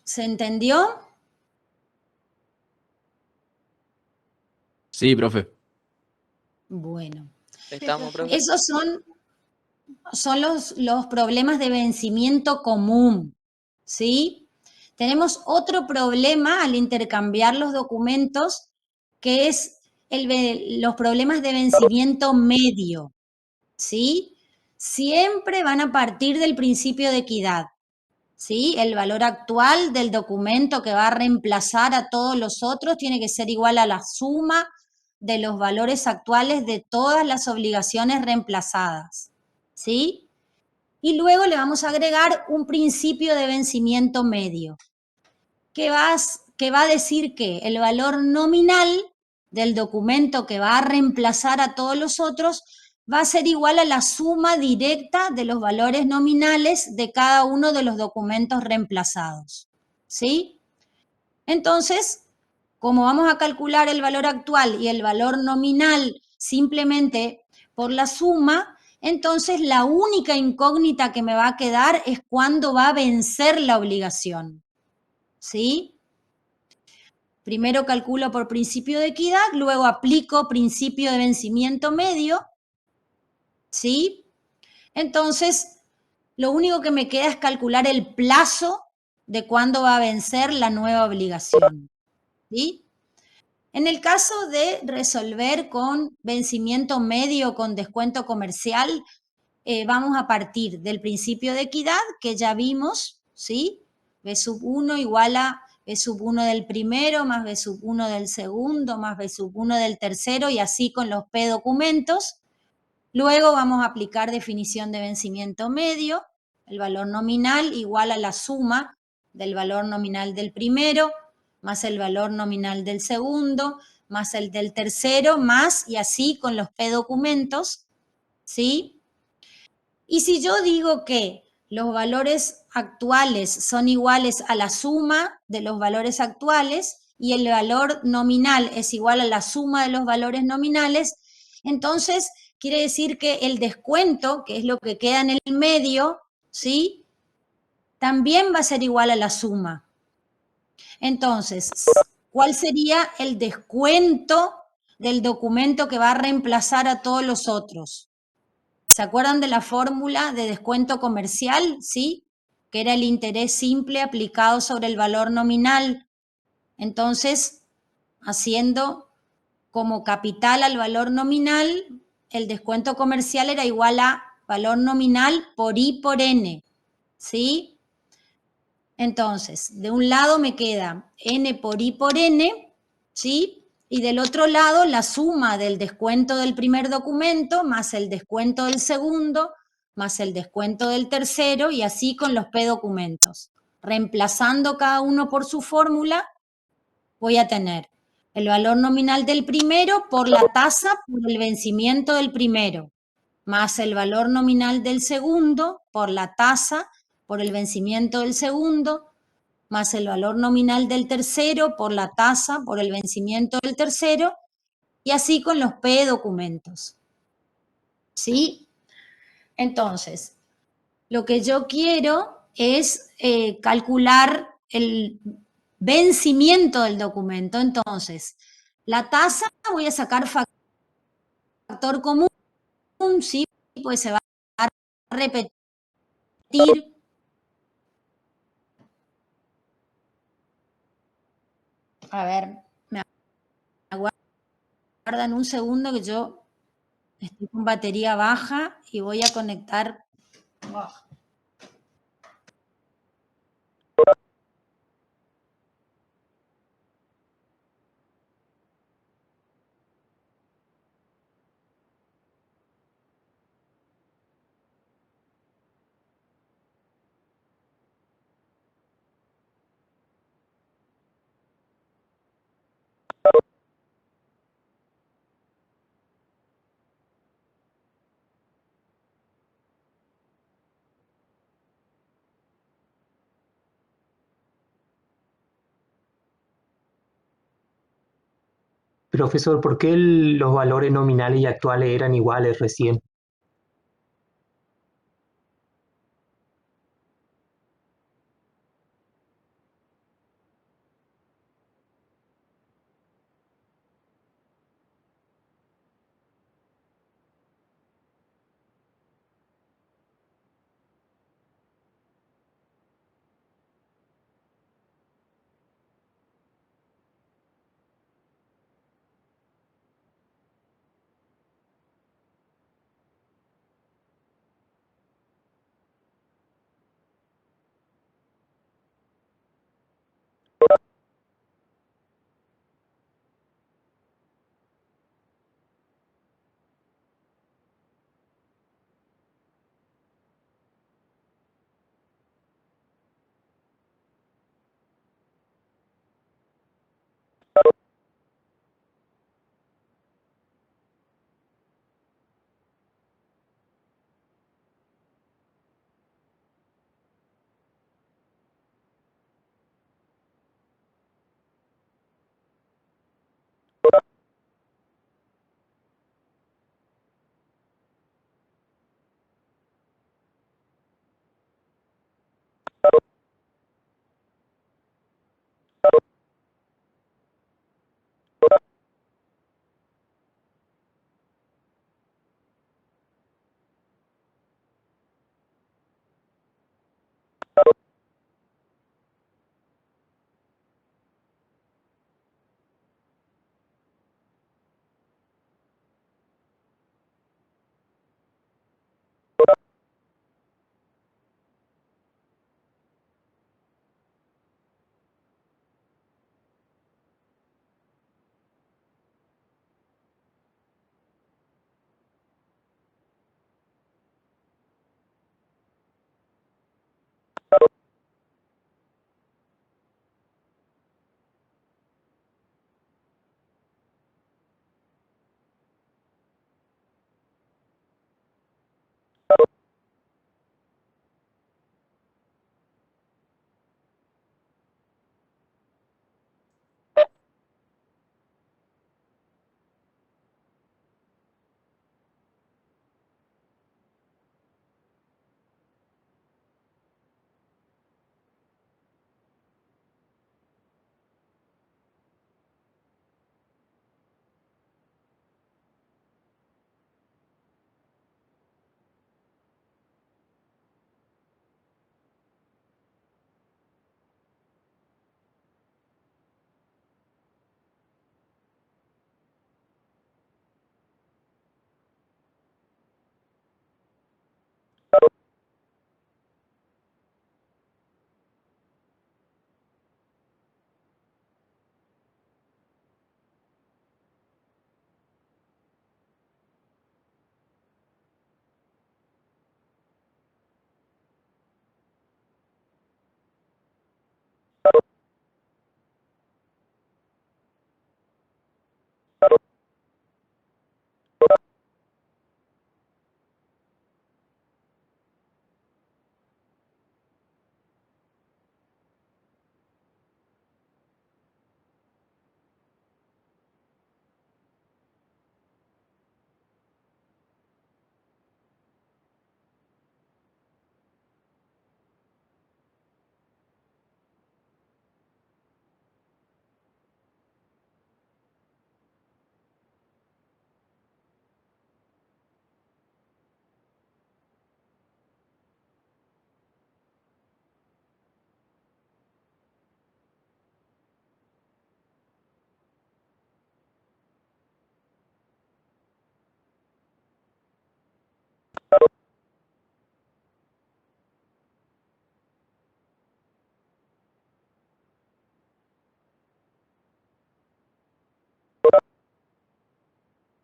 ¿Se entendió? Sí, profe. Bueno. Estamos, profe. Esos son los problemas de vencimiento común. ¿Sí? Tenemos otro problema al intercambiar los documentos, que es los problemas de vencimiento medio. ¿Sí? siempre van a partir del principio de equidad. ¿Sí? El valor actual del documento que va a reemplazar a todos los otros tiene que ser igual a la suma de los valores actuales de todas las obligaciones reemplazadas. ¿Sí? Y luego le vamos a agregar un principio de vencimiento medio, que va a decir que el valor nominal del documento que va a reemplazar a todos los otros va a ser igual a la suma directa de los valores nominales de cada uno de los documentos reemplazados. ¿Sí? Entonces, como vamos a calcular el valor actual y el valor nominal simplemente por la suma, entonces la única incógnita que me va a quedar es cuándo va a vencer la obligación. ¿Sí? Primero calculo por principio de equidad, luego aplico principio de vencimiento medio, ¿sí? Entonces, lo único que me queda es calcular el plazo de cuándo va a vencer la nueva obligación, ¿sí? En el caso de resolver con vencimiento medio con descuento comercial, vamos a partir del principio de equidad que ya vimos, ¿sí? B sub 1 igual a B sub 1 del primero más B sub 1 del segundo más B sub 1 del tercero y así con los P documentos. Luego vamos a aplicar definición de vencimiento medio, el valor nominal igual a la suma del valor nominal del primero más el valor nominal del segundo más el del tercero más y así con los P documentos, ¿sí? Y si yo digo que los valores actuales son iguales a la suma de los valores actuales y el valor nominal es igual a la suma de los valores nominales, entonces quiere decir que el descuento, que es lo que queda en el medio, ¿sí? También va a ser igual a la suma. Entonces, ¿cuál sería el descuento del documento que va a reemplazar a todos los otros? ¿Se acuerdan de la fórmula de descuento comercial? ¿Sí? Que era el interés simple aplicado sobre el valor nominal. Entonces, haciendo como capital al valor nominal, el descuento comercial era igual a valor nominal por I por N. ¿Sí? Entonces, de un lado me queda N por I por N, ¿sí? Y del otro lado la suma del descuento del primer documento más el descuento del segundo más el descuento del tercero y así con los P documentos. Reemplazando cada uno por su fórmula, voy a tener el valor nominal del primero por la tasa por el vencimiento del primero, más el valor nominal del segundo por la tasa por el vencimiento del segundo, más el valor nominal del tercero por la tasa por el vencimiento del tercero, y así con los P documentos. ¿Sí? Entonces, lo que yo quiero es calcular el vencimiento del documento. Entonces, la tasa voy a sacar factor común, ¿sí? Pues se va a repetir. A ver, me aguardan un segundo que yo estoy con batería baja y voy a conectar. Oh. Profesor, ¿por qué los valores nominales y actuales eran iguales recién?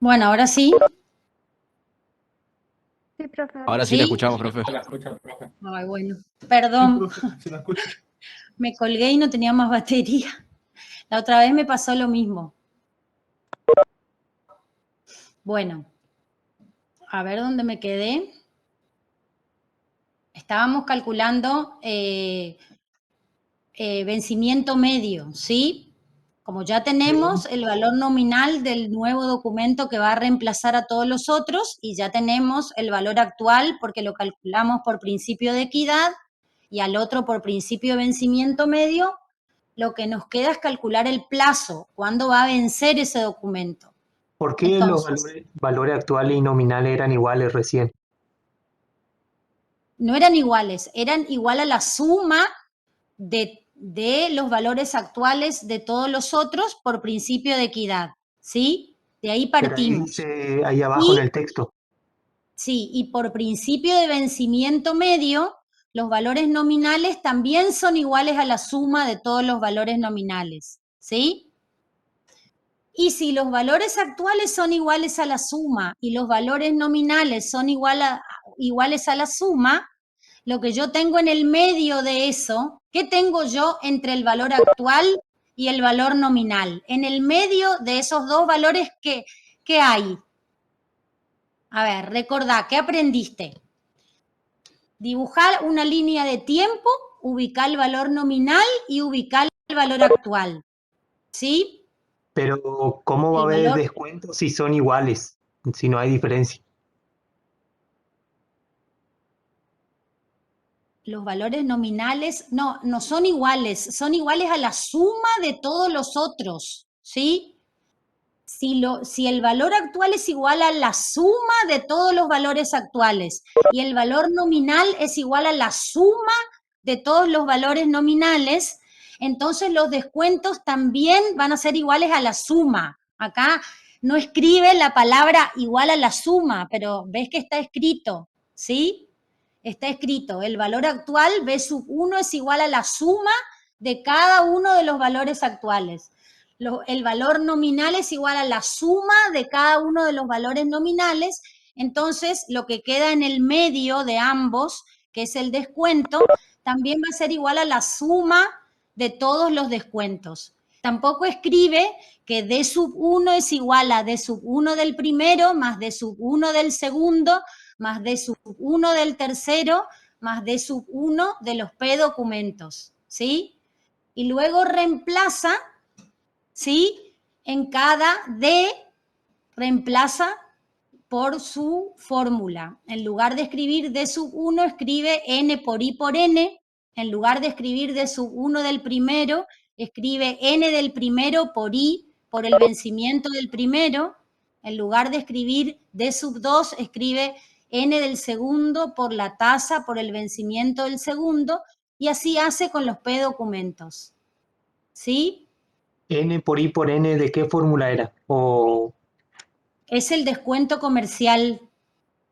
Bueno, ahora sí. Sí, profe. Ahora sí la ¿Sí? escuchamos, profe. Ay, bueno, perdón. Me colgué y no tenía más batería. La otra vez me pasó lo mismo. Bueno, a ver dónde me quedé. Estábamos calculando vencimiento medio, ¿sí? Como ya tenemos el valor nominal del nuevo documento que va a reemplazar a todos los otros y ya tenemos el valor actual porque lo calculamos por principio de equidad y al otro por principio de vencimiento medio, lo que nos queda es calcular el plazo, cuándo va a vencer ese documento. ¿Por qué Entonces, los valores actuales y nominales eran iguales recién? no eran iguales, eran igual a la suma de los valores actuales de todos los otros por principio de equidad, ¿sí? De ahí Pero ahí partimos. dice ahí abajo en Y, el texto. sí, y por principio de vencimiento medio, los valores nominales también son iguales a la suma de todos los valores nominales, ¿sí? Y si los valores actuales son iguales a la suma y los valores nominales son iguales a la suma, lo que yo tengo en el medio de eso, ¿qué tengo yo entre el valor actual y el valor nominal? En el medio de esos dos valores, ¿qué hay? A ver, recordá, ¿qué aprendiste? Dibujar una línea de tiempo, ubicar el valor nominal y ubicar el valor actual, ¿sí? Pero ¿cómo va a El haber valor, descuentos si son iguales? Si no hay diferencia. los valores nominales no son iguales a la suma de todos los otros, ¿sí? Si el valor actual es igual a la suma de todos los valores actuales y el valor nominal es igual a la suma de todos los valores nominales, entonces los descuentos también van a ser iguales a la suma. Acá no escribe la palabra igual a la suma, pero ves que está escrito, ¿sí? Está escrito, el valor actual B sub 1 es igual a la suma de cada uno de los valores actuales. El valor nominal es igual a la suma de cada uno de los valores nominales, entonces lo que queda en el medio de ambos, que es el descuento, también va a ser igual a la suma de todos los descuentos. Tampoco escribe que D sub 1 es igual a D sub 1 del primero más D sub 1 del segundo más D sub 1 del tercero más D sub 1 de los P documentos, ¿sí? Y luego reemplaza, ¿sí? En cada D reemplaza por su fórmula. En lugar de escribir D sub 1, escribe N por I por N. En lugar de escribir D sub 1 del primero, escribe N del primero por I por el vencimiento del primero. En lugar de escribir D sub 2, escribe N del segundo por la tasa por el vencimiento del segundo. Y así hace con los P documentos. ¿Sí? N por I por N, ¿de qué fórmula era? O Es el descuento comercial,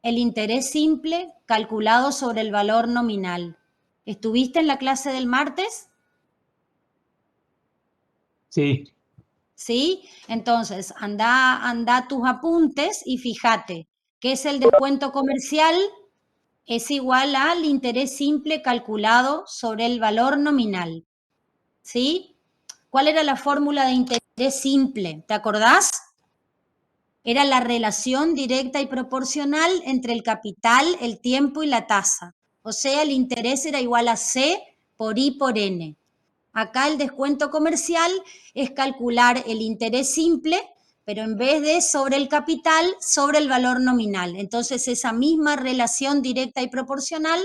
el interés simple calculado sobre el valor nominal. ¿Estuviste en la clase del martes? sí, ¿Sí? Entonces, anda tus apuntes y fíjate que es el descuento comercial, es igual al interés simple calculado sobre el valor nominal. ¿Sí? ¿Cuál era la fórmula de interés simple? ¿Te acordás? Era la relación directa y proporcional entre el capital, el tiempo y la tasa. O sea, el interés era igual a C por I por N. Acá el descuento comercial es calcular el interés simple, pero en vez de sobre el capital, sobre el valor nominal. Entonces, esa misma relación directa y proporcional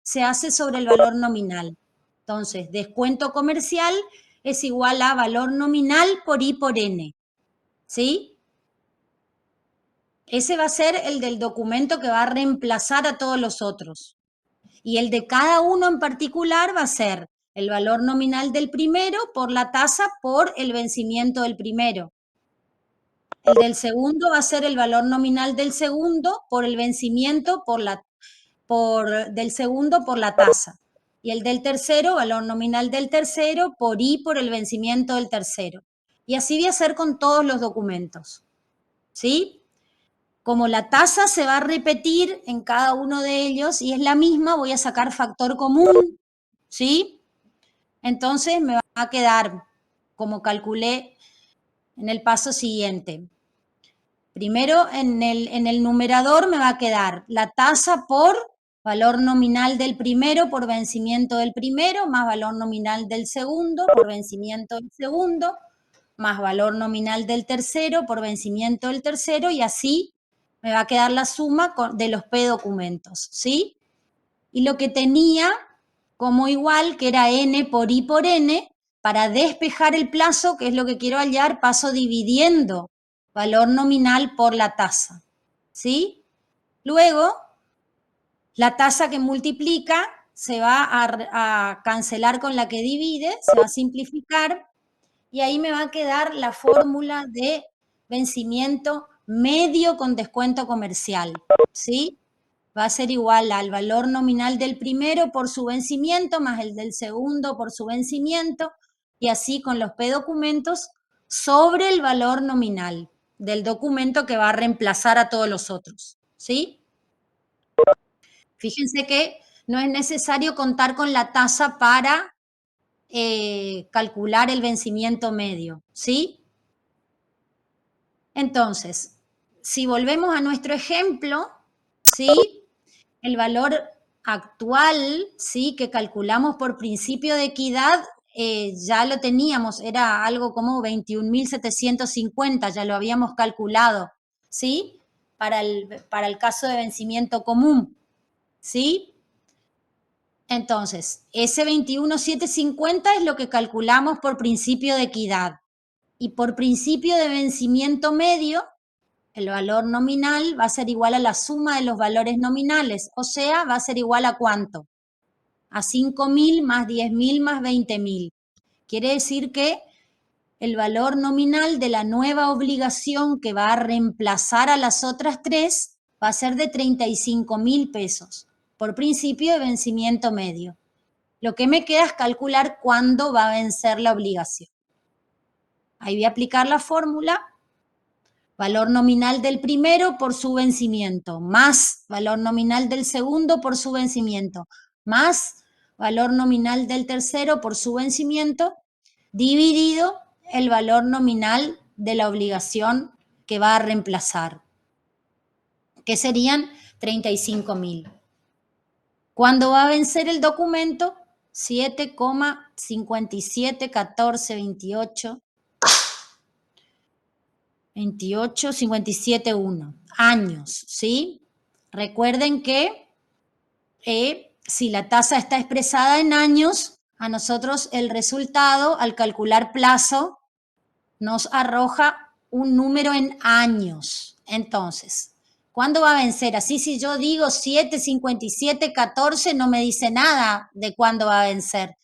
se hace sobre el valor nominal. Entonces, descuento comercial es igual a valor nominal por I por N. ¿Sí? Ese va a ser el del documento que va a reemplazar a todos los otros. Y el de cada uno en particular va a ser el valor nominal del primero por la tasa por el vencimiento del primero. El del segundo va a ser el valor nominal del segundo por el vencimiento del segundo por la tasa. Y el del tercero, valor nominal del tercero por I por el vencimiento del tercero. Y así voy a hacer con todos los documentos. ¿Sí? Como la tasa se va a repetir en cada uno de ellos y es la misma, voy a sacar factor común, ¿sí? Entonces me va a quedar, como calculé en el paso siguiente. Primero, en el numerador me va a quedar la tasa por valor nominal del primero por vencimiento del primero, más valor nominal del segundo por vencimiento del segundo, más valor nominal del tercero por vencimiento del tercero, y así me va a quedar la suma de los P documentos, ¿sí? Y lo que tenía como igual, que era N por I por N, para despejar el plazo, que es lo que quiero hallar, paso dividiendo valor nominal por la tasa, ¿sí? Luego, la tasa que multiplica se va a cancelar con la que divide, se va a simplificar, y ahí me va a quedar la fórmula de vencimiento medio con descuento comercial, ¿sí? Va a ser igual al valor nominal del primero por su vencimiento más el del segundo por su vencimiento, y así con los P documentos sobre el valor nominal del documento que va a reemplazar a todos los otros, ¿sí? Fíjense que no es necesario contar con la tasa para calcular el vencimiento medio, ¿sí? Entonces, si volvemos a nuestro ejemplo, ¿sí? El valor actual, ¿sí? Que calculamos por principio de equidad, ya lo teníamos, era algo como 21.750, ya lo habíamos calculado, ¿sí? Para el caso de vencimiento común, ¿sí? Entonces, ese 21.750 es lo que calculamos por principio de equidad. Y por principio de vencimiento medio, el valor nominal va a ser igual a la suma de los valores nominales, o sea, va a ser igual a ¿cuánto? A 5.000 más 10.000 más 20.000. Quiere decir que el valor nominal de la nueva obligación que va a reemplazar a las otras tres va a ser de 35.000 pesos por principio de vencimiento medio. Lo que me queda es calcular cuándo va a vencer la obligación. Ahí voy a aplicar la fórmula: valor nominal del primero por su vencimiento, más valor nominal del segundo por su vencimiento, más valor nominal del tercero por su vencimiento, dividido el valor nominal de la obligación que va a reemplazar, que serían 35.000. ¿Cuándo va a vencer el documento? 7,571428 57,1 años, ¿sí? Recuerden que si la tasa está expresada en años, a nosotros el resultado al calcular plazo nos arroja un número en años. Entonces, ¿cuándo va a vencer? Así si yo digo 7,57,14 no me dice nada de cuándo va a vencer.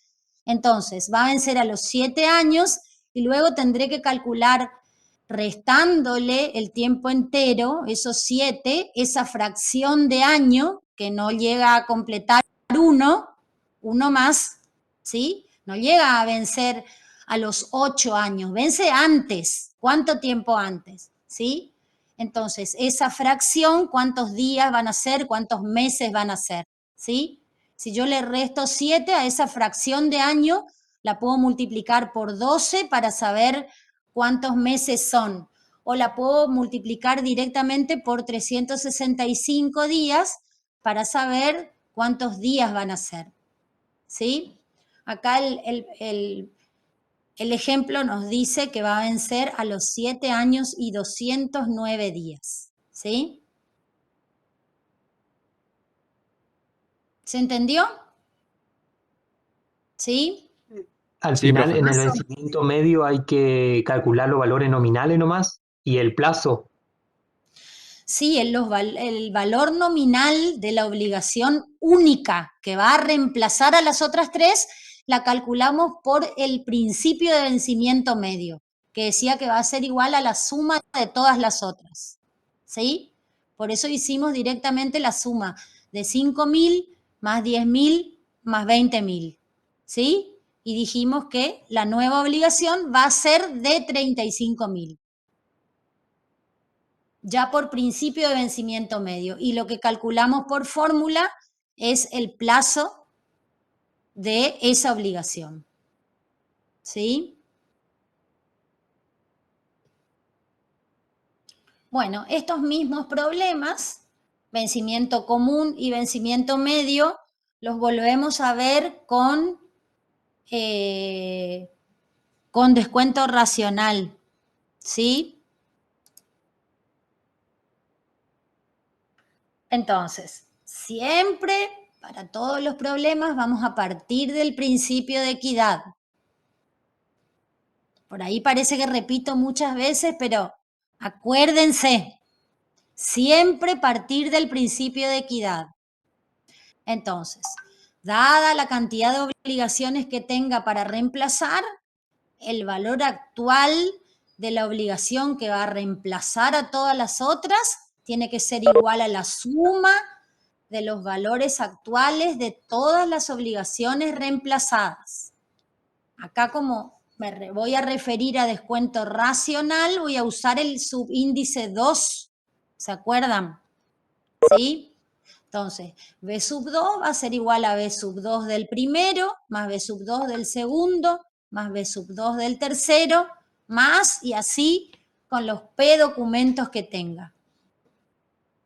Entonces, va a vencer a los 7 años y luego tendré que calcular restándole el tiempo entero, esos 7, esa fracción de año que no llega a completar uno más, ¿sí? No llega a vencer a los 8 años, vence antes. ¿Cuánto tiempo antes? ¿Sí? Entonces, esa fracción, ¿cuántos días van a ser? ¿Cuántos meses van a ser? ¿Sí? Si yo le resto 7 a esa fracción de año, la puedo multiplicar por 12 para saber cuántos meses son. O la puedo multiplicar directamente por 365 días para saber cuántos días van a ser. ¿Sí? Acá el ejemplo nos dice que va a vencer a los 7 años y 209 días. ¿Sí? ¿Se entendió? ¿Sí? Al Sí, final, profe. en el vencimiento medio hay que calcular los valores nominales nomás y el plazo. Sí, el valor nominal de la obligación única que va a reemplazar a las otras tres, la calculamos por el principio de vencimiento medio, que decía que va a ser igual a la suma de todas las otras. ¿Sí? Por eso hicimos directamente la suma de 5.000 más 10.000 más 20.000. ¿Sí? Y dijimos que la nueva obligación va a ser de 35.000. ya por principio de vencimiento medio. Y lo que calculamos por fórmula es el plazo de esa obligación. ¿Sí? Bueno, estos mismos problemas, vencimiento común y vencimiento medio, los volvemos a ver con descuento racional. ¿Sí? Entonces, siempre, para todos los problemas, vamos a partir del principio de equidad. Por ahí parece que repito muchas veces, pero acuérdense, siempre partir del principio de equidad. Entonces, dada la cantidad de obligaciones que tenga para reemplazar, el valor actual de la obligación que va a reemplazar a todas las otras tiene que ser igual a la suma de los valores actuales de todas las obligaciones reemplazadas. Acá, como me voy a referir a descuento racional, voy a usar el subíndice 2. ¿Se acuerdan? ¿Sí? Entonces, B sub 2 va a ser igual a B sub 2 del primero, más B sub 2 del segundo, más B sub 2 del tercero, más, y así con los P documentos que tenga.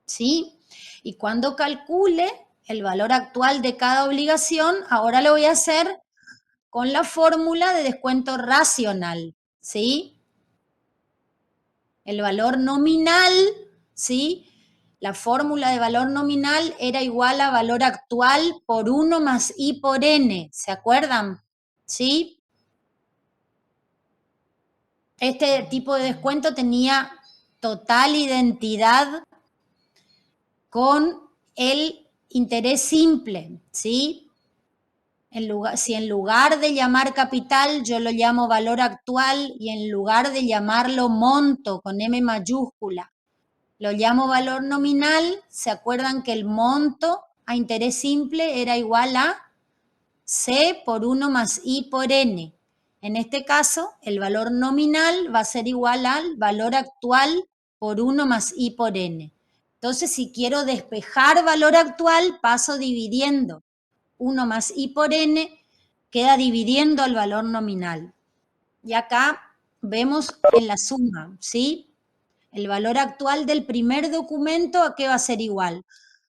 ¿Sí? Y cuando calcule el valor actual de cada obligación, ahora lo voy a hacer con la fórmula de descuento racional. ¿Sí? El valor nominal, ¿sí? La fórmula de valor nominal era igual a valor actual por 1 más I por N. ¿Se acuerdan? ¿Sí? Este tipo de descuento tenía total identidad con el interés simple, ¿sí? Si en lugar de llamar capital yo lo llamo valor actual y en lugar de llamarlo monto con M mayúscula, lo llamo valor nominal, ¿se acuerdan que el monto a interés simple era igual a C por 1 más I por N? En este caso, el valor nominal va a ser igual al valor actual por 1 más I por N. Entonces, si quiero despejar valor actual, paso dividiendo. 1 más I por N queda dividiendo al valor nominal. Y acá vemos en la suma, ¿sí? El valor actual del primer documento, ¿a qué va a ser igual?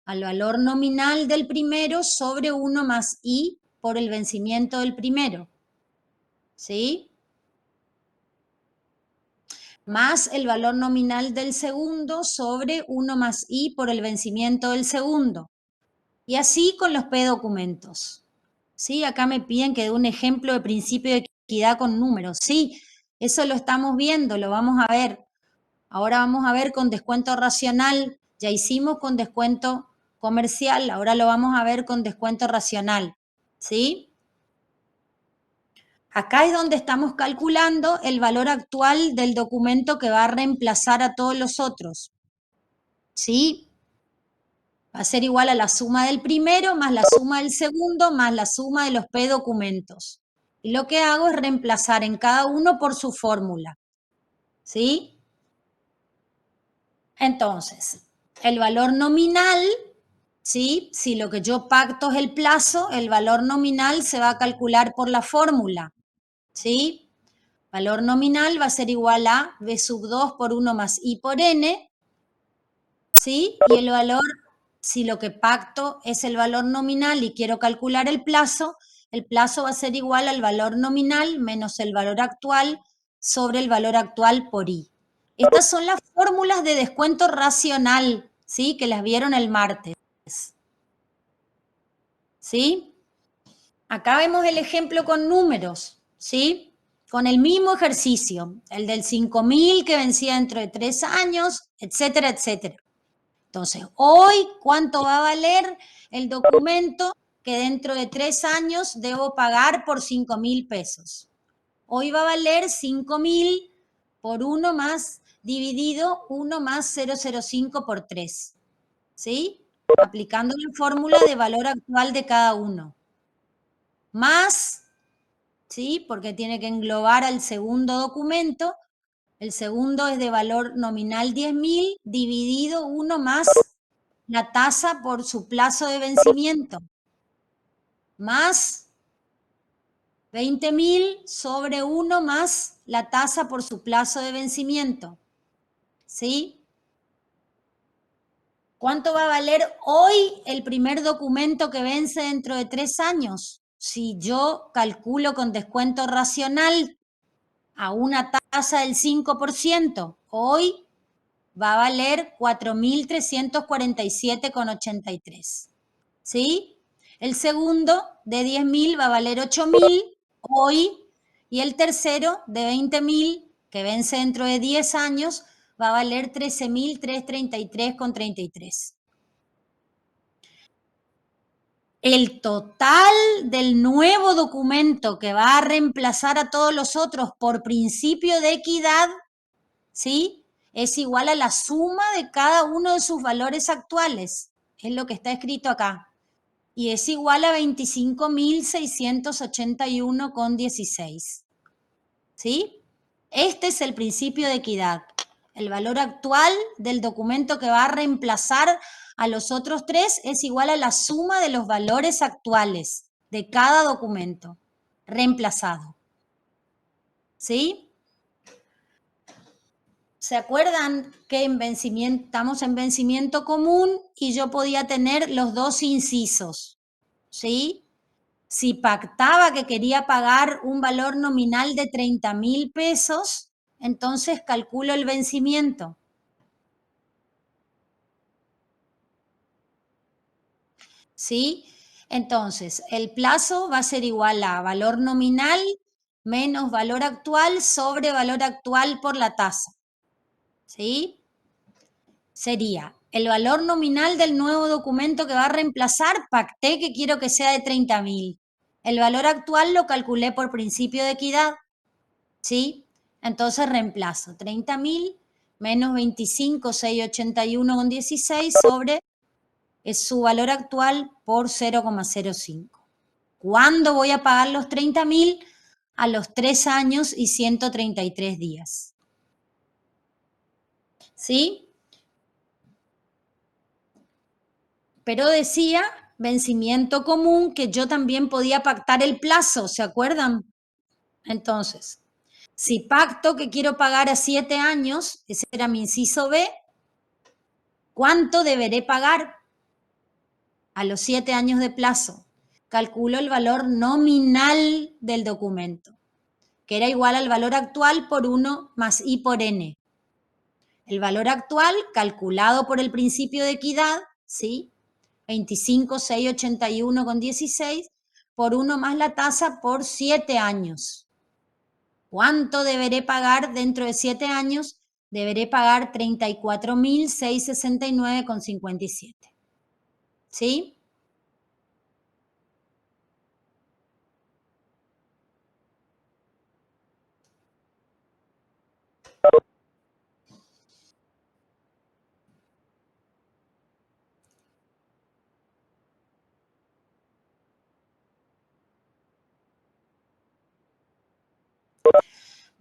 Al valor nominal del primero sobre 1 más I por el vencimiento del primero. ¿Sí? Más el valor nominal del segundo sobre 1 más I por el vencimiento del segundo. Y así con los P documentos. ¿Sí? Acá me piden que dé un ejemplo de principio de equidad con números. Sí, eso lo estamos viendo, lo vamos a ver. Ahora vamos a ver con descuento racional. Ya hicimos con descuento comercial, ahora lo vamos a ver con descuento racional. ¿Sí? Acá es donde estamos calculando el valor actual del documento que va a reemplazar a todos los otros. ¿Sí? Va a ser igual a la suma del primero más la suma del segundo más la suma de los P documentos. Y lo que hago es reemplazar en cada uno por su fórmula. ¿Sí? Entonces, el valor nominal, ¿sí? Si lo que yo pacto es el plazo, el valor nominal se va a calcular por la fórmula. ¿Sí? Valor nominal va a ser igual a B sub 2 por 1 más I por N. ¿Sí? Y el valor, si lo que pacto es el valor nominal y quiero calcular el plazo va a ser igual al valor nominal menos el valor actual sobre el valor actual por I. Estas son las fórmulas de descuento racional, ¿sí? Que las vieron el martes. ¿Sí? Acá vemos el ejemplo con números, ¿sí? Con el mismo ejercicio, el del 5.000 que vencía dentro de 3 años, etcétera, etcétera. Entonces, hoy, ¿cuánto va a valer el documento que dentro de 3 años debo pagar por 5.000 pesos? Hoy va a valer 5.000 por 1 más dividido 1 más 0,05 por 3. ¿Sí? Aplicando la fórmula de valor actual de cada uno. Más, ¿sí? Porque tiene que englobar al segundo documento, El segundo es de valor nominal 10.000 dividido 1 más la tasa por su plazo de vencimiento, más 20.000 sobre 1 más la tasa por su plazo de vencimiento. ¿Sí? ¿Cuánto va a valer hoy el primer documento que vence dentro de 3 años? Si yo calculo con descuento racional a una tasa del 5%, hoy va a valer 4.347,83. ¿Sí? El segundo de 10.000 va a valer 8.000 hoy, y el tercero de 20.000, que vence dentro de 10 años, va a valer 13.333,33. El total del nuevo documento que va a reemplazar a todos los otros por principio de equidad, ¿sí?, es igual a la suma de cada uno de sus valores actuales. Es lo que está escrito acá. Y es igual a 25.681,16. ¿Sí? Este es el principio de equidad. El valor actual del documento que va a reemplazar a los otros tres es igual a la suma de los valores actuales de cada documento reemplazado. ¿Sí? ¿Se acuerdan que estamos en vencimiento común y yo podía tener los dos incisos? ¿Sí? Si pactaba que quería pagar un valor nominal de 30.000 pesos, entonces calculo el vencimiento. ¿Sí? Entonces, el plazo va a ser igual a valor nominal menos valor actual sobre valor actual por la tasa. ¿Sí? Sería el valor nominal del nuevo documento que va a reemplazar, pacté que quiero que sea de 30.000. El valor actual lo calculé por principio de equidad. ¿Sí? Entonces reemplazo 30.000 menos 25.681,16 sobre es su valor actual por 0,05. ¿Cuándo voy a pagar los 30.000? A los 3 años y 133 días. ¿Sí? Pero decía, vencimiento común, que yo también podía pactar el plazo, ¿se acuerdan? Entonces, si pacto que quiero pagar a 7 años, ese era mi inciso B, ¿cuánto deberé pagar a los 7 años de plazo? Calculo el valor nominal del documento, que era igual al valor actual por 1 más I por N. El valor actual, calculado por el principio de equidad, ¿sí?, 25.681,16 por 1 más la tasa por 7 años. ¿Cuánto deberé pagar dentro de 7 años? Deberé pagar 34.669,57. ¿Sí?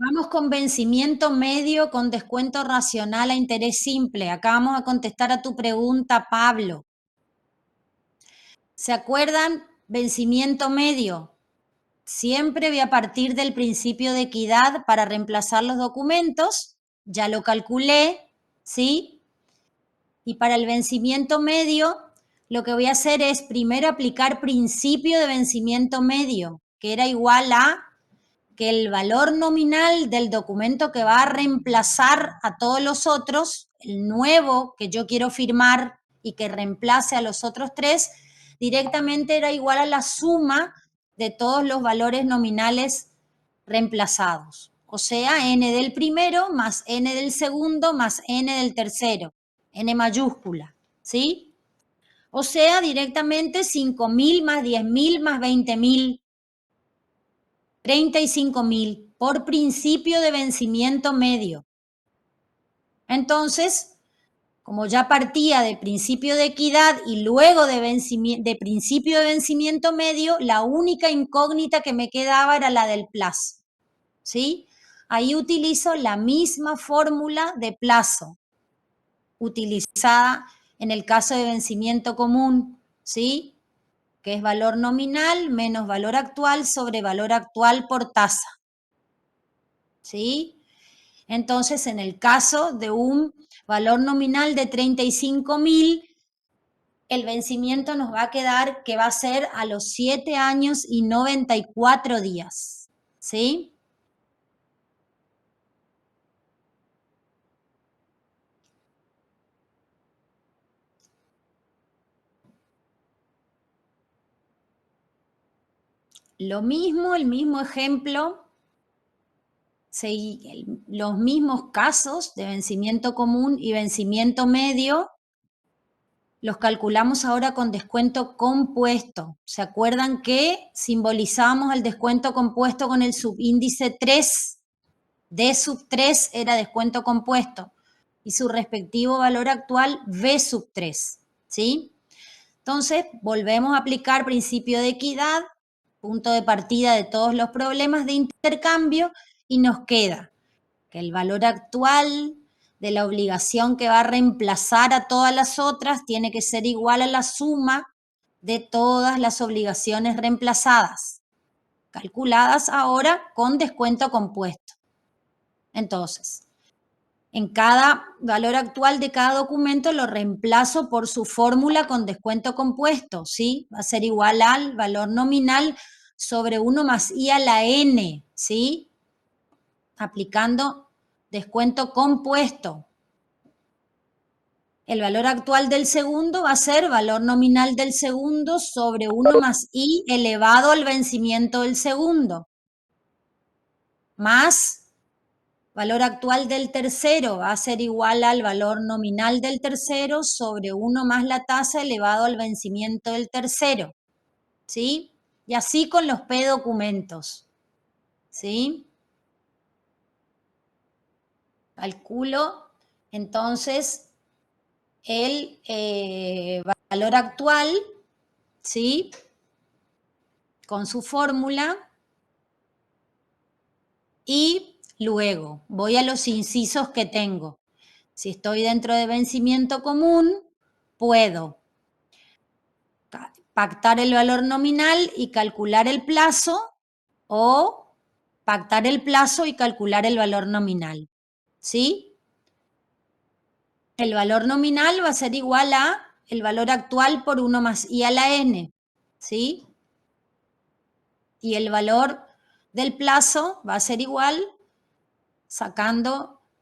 Vamos con vencimiento medio con descuento racional a interés simple. Acá vamos a contestar a tu pregunta, Pablo. ¿Se acuerdan? Vencimiento medio. Siempre voy a partir del principio de equidad para reemplazar los documentos. Ya lo calculé, ¿sí? Y para el vencimiento medio, lo que voy a hacer es primero aplicar principio de vencimiento medio, que era igual a que el valor nominal del documento que va a reemplazar a todos los otros, el nuevo que yo quiero firmar y que reemplace a los otros tres, directamente era igual a la suma de todos los valores nominales reemplazados. O sea, n del primero más n del segundo más n del tercero, n mayúscula, ¿sí? O sea, directamente 5.000 más 10.000 más 20.000. 35.000 por principio de vencimiento medio. Entonces, como ya partía de principio de equidad y luego de principio de vencimiento medio, la única incógnita que me quedaba era la del plazo. ¿Sí? ahí utilizo la misma fórmula de plazo utilizada en el caso de vencimiento común, ¿sí? Que es valor nominal menos valor actual sobre valor actual por tasa, ¿sí? Entonces, en el caso de un valor nominal de 35.000, el vencimiento nos va a quedar que va a ser a los 7 años y 94 días, ¿sí? Lo mismo, el mismo ejemplo, los mismos casos de vencimiento común y vencimiento medio, los calculamos ahora con descuento compuesto. ¿Se acuerdan que simbolizamos el descuento compuesto con el subíndice 3? D sub 3 era descuento compuesto y su respectivo valor actual V sub 3, ¿sí? Entonces, volvemos a aplicar principio de equidad, punto de partida de todos los problemas de intercambio, y nos queda que el valor actual de la obligación que va a reemplazar a todas las otras tiene que ser igual a la suma de todas las obligaciones reemplazadas, calculadas ahora con descuento compuesto. Entonces, en cada valor actual de cada documento lo reemplazo por su fórmula con descuento compuesto, ¿sí? Va a ser igual al valor nominal sobre 1 más I a la N, ¿sí? Aplicando descuento compuesto. El valor actual del segundo va a ser valor nominal del segundo sobre 1 más I elevado al vencimiento del segundo, más valor actual del tercero va a ser igual al valor nominal del tercero sobre 1 más la tasa elevado al vencimiento del tercero, ¿sí? Y así con los P documentos, ¿sí? Calculo entonces el valor actual, ¿sí? Con su fórmula y luego voy a los incisos que tengo. Si estoy dentro de vencimiento común, puedo pactar el valor nominal y calcular el plazo, o pactar el plazo y calcular el valor nominal, ¿sí? El valor nominal va a ser igual a el valor actual por 1 más I a la N, ¿sí? Y el valor del plazo va a ser igual,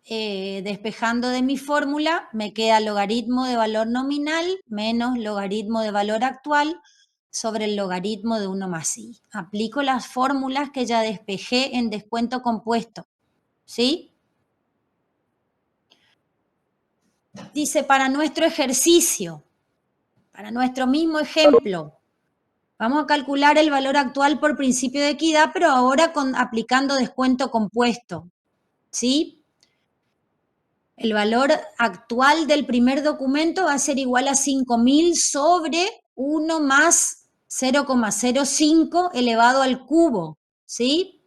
despejando de mi fórmula, me queda logaritmo de valor nominal menos logaritmo de valor actual sobre el logaritmo de 1 más I. Aplico las fórmulas que ya despejé en descuento compuesto, ¿sí? Dice, para nuestro ejercicio, para nuestro mismo ejemplo, vamos a calcular el valor actual por principio de equidad, pero ahora aplicando descuento compuesto, ¿sí? El valor actual del primer documento va a ser igual a 5.000 sobre 1 más 0,05 elevado al cubo, ¿sí?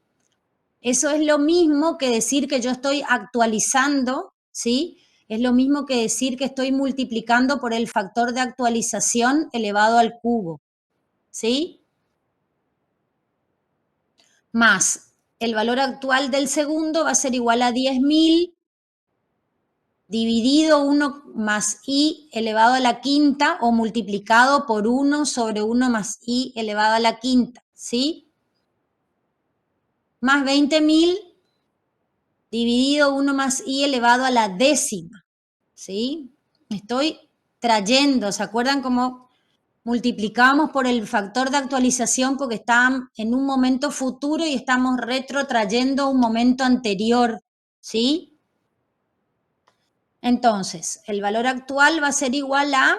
Eso es lo mismo que decir que yo estoy actualizando, ¿sí? Es lo mismo que decir que estoy multiplicando por el factor de actualización elevado al cubo, ¿sí? Más el valor actual del segundo va a ser igual a 10.000 dividido 1 más I elevado a la quinta o multiplicado por 1 sobre 1 más I elevado a la quinta, ¿sí? Más 20.000 dividido 1 más I elevado a la décima, ¿sí? Estoy trayendo, ¿se acuerdan cómo multiplicamos por el factor de actualización porque estaban en un momento futuro y estamos retrotrayendo un momento anterior, ¿sí? Entonces, el valor actual va a ser igual a,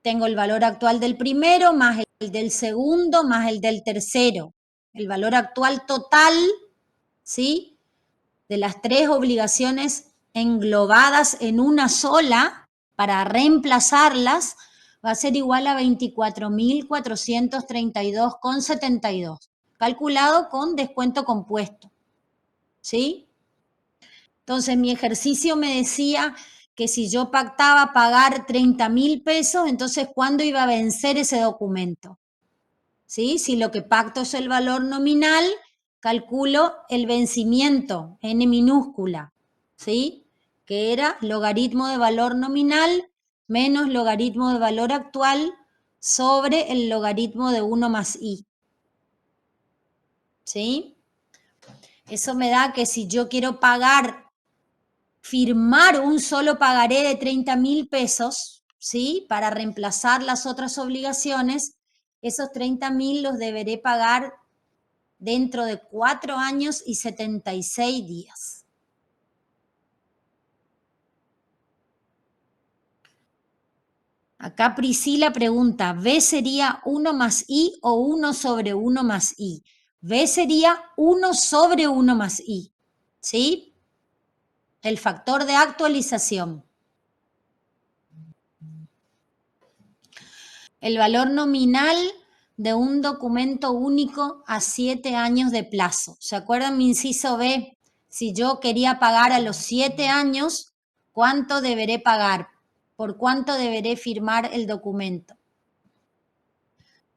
tengo el valor actual del primero más el del segundo más el del tercero. El valor actual total, ¿sí? De las tres obligaciones englobadas en una sola para reemplazarlas va a ser igual a 24.432,72, calculado con descuento compuesto, ¿sí? Entonces mi ejercicio me decía que si yo pactaba pagar 30.000 pesos, entonces ¿cuándo iba a vencer ese documento? ¿Sí? Si lo que pacto es el valor nominal, calculo el vencimiento, n minúscula, ¿sí? Que era logaritmo de valor nominal menos logaritmo de valor actual sobre el logaritmo de 1 más i. ¿Sí? Eso me da que si yo quiero firmar un solo pagaré de 30.000 pesos, ¿sí? Para reemplazar las otras obligaciones, esos 30.000 los deberé pagar dentro de 4 años y 76 días. Acá Priscila pregunta, ¿B sería 1 más I o 1 sobre 1 más I? B sería 1 sobre 1 más I, ¿sí? El factor de actualización. El valor nominal de un documento único a 7 años de plazo. ¿Se acuerdan mi inciso B? Si yo quería pagar a los 7 años, ¿cuánto deberé pagar? ¿Por cuánto deberé firmar el documento?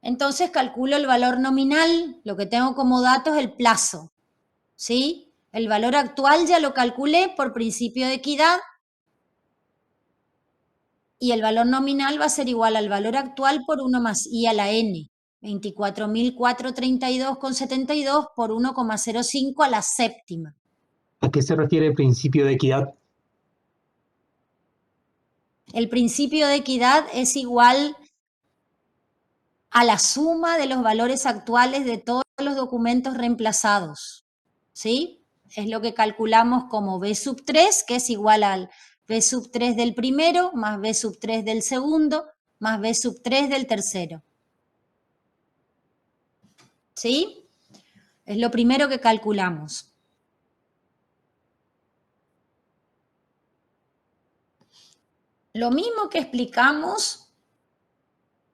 Entonces calculo el valor nominal, lo que tengo como dato es el plazo, ¿sí? El valor actual ya lo calculé por principio de equidad y el valor nominal va a ser igual al valor actual por 1 más i a la n, 24.432,72 por 1,05 a la séptima. ¿A qué se refiere el principio de equidad? El principio de equidad es igual a la suma de los valores actuales de todos los documentos reemplazados, ¿sí? Es lo que calculamos como B sub 3, que es igual al B sub 3 del primero, más B sub 3 del segundo, más B sub 3 del tercero. ¿Sí? Es lo primero que calculamos. Lo mismo que explicamos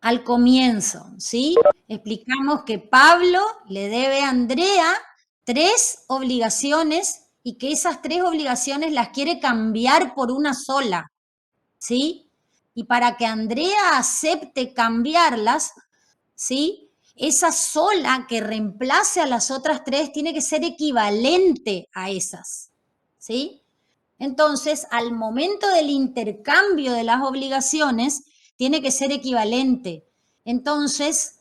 al comienzo, ¿sí? Explicamos que Pablo le debe a Andrea 3 obligaciones y que esas 3 obligaciones las quiere cambiar por una sola, ¿sí? Y para que Andrea acepte cambiarlas, ¿sí? Esa sola que reemplace a las otras 3 tiene que ser equivalente a esas, ¿sí? Entonces, al momento del intercambio de las obligaciones, tiene que ser equivalente. Entonces,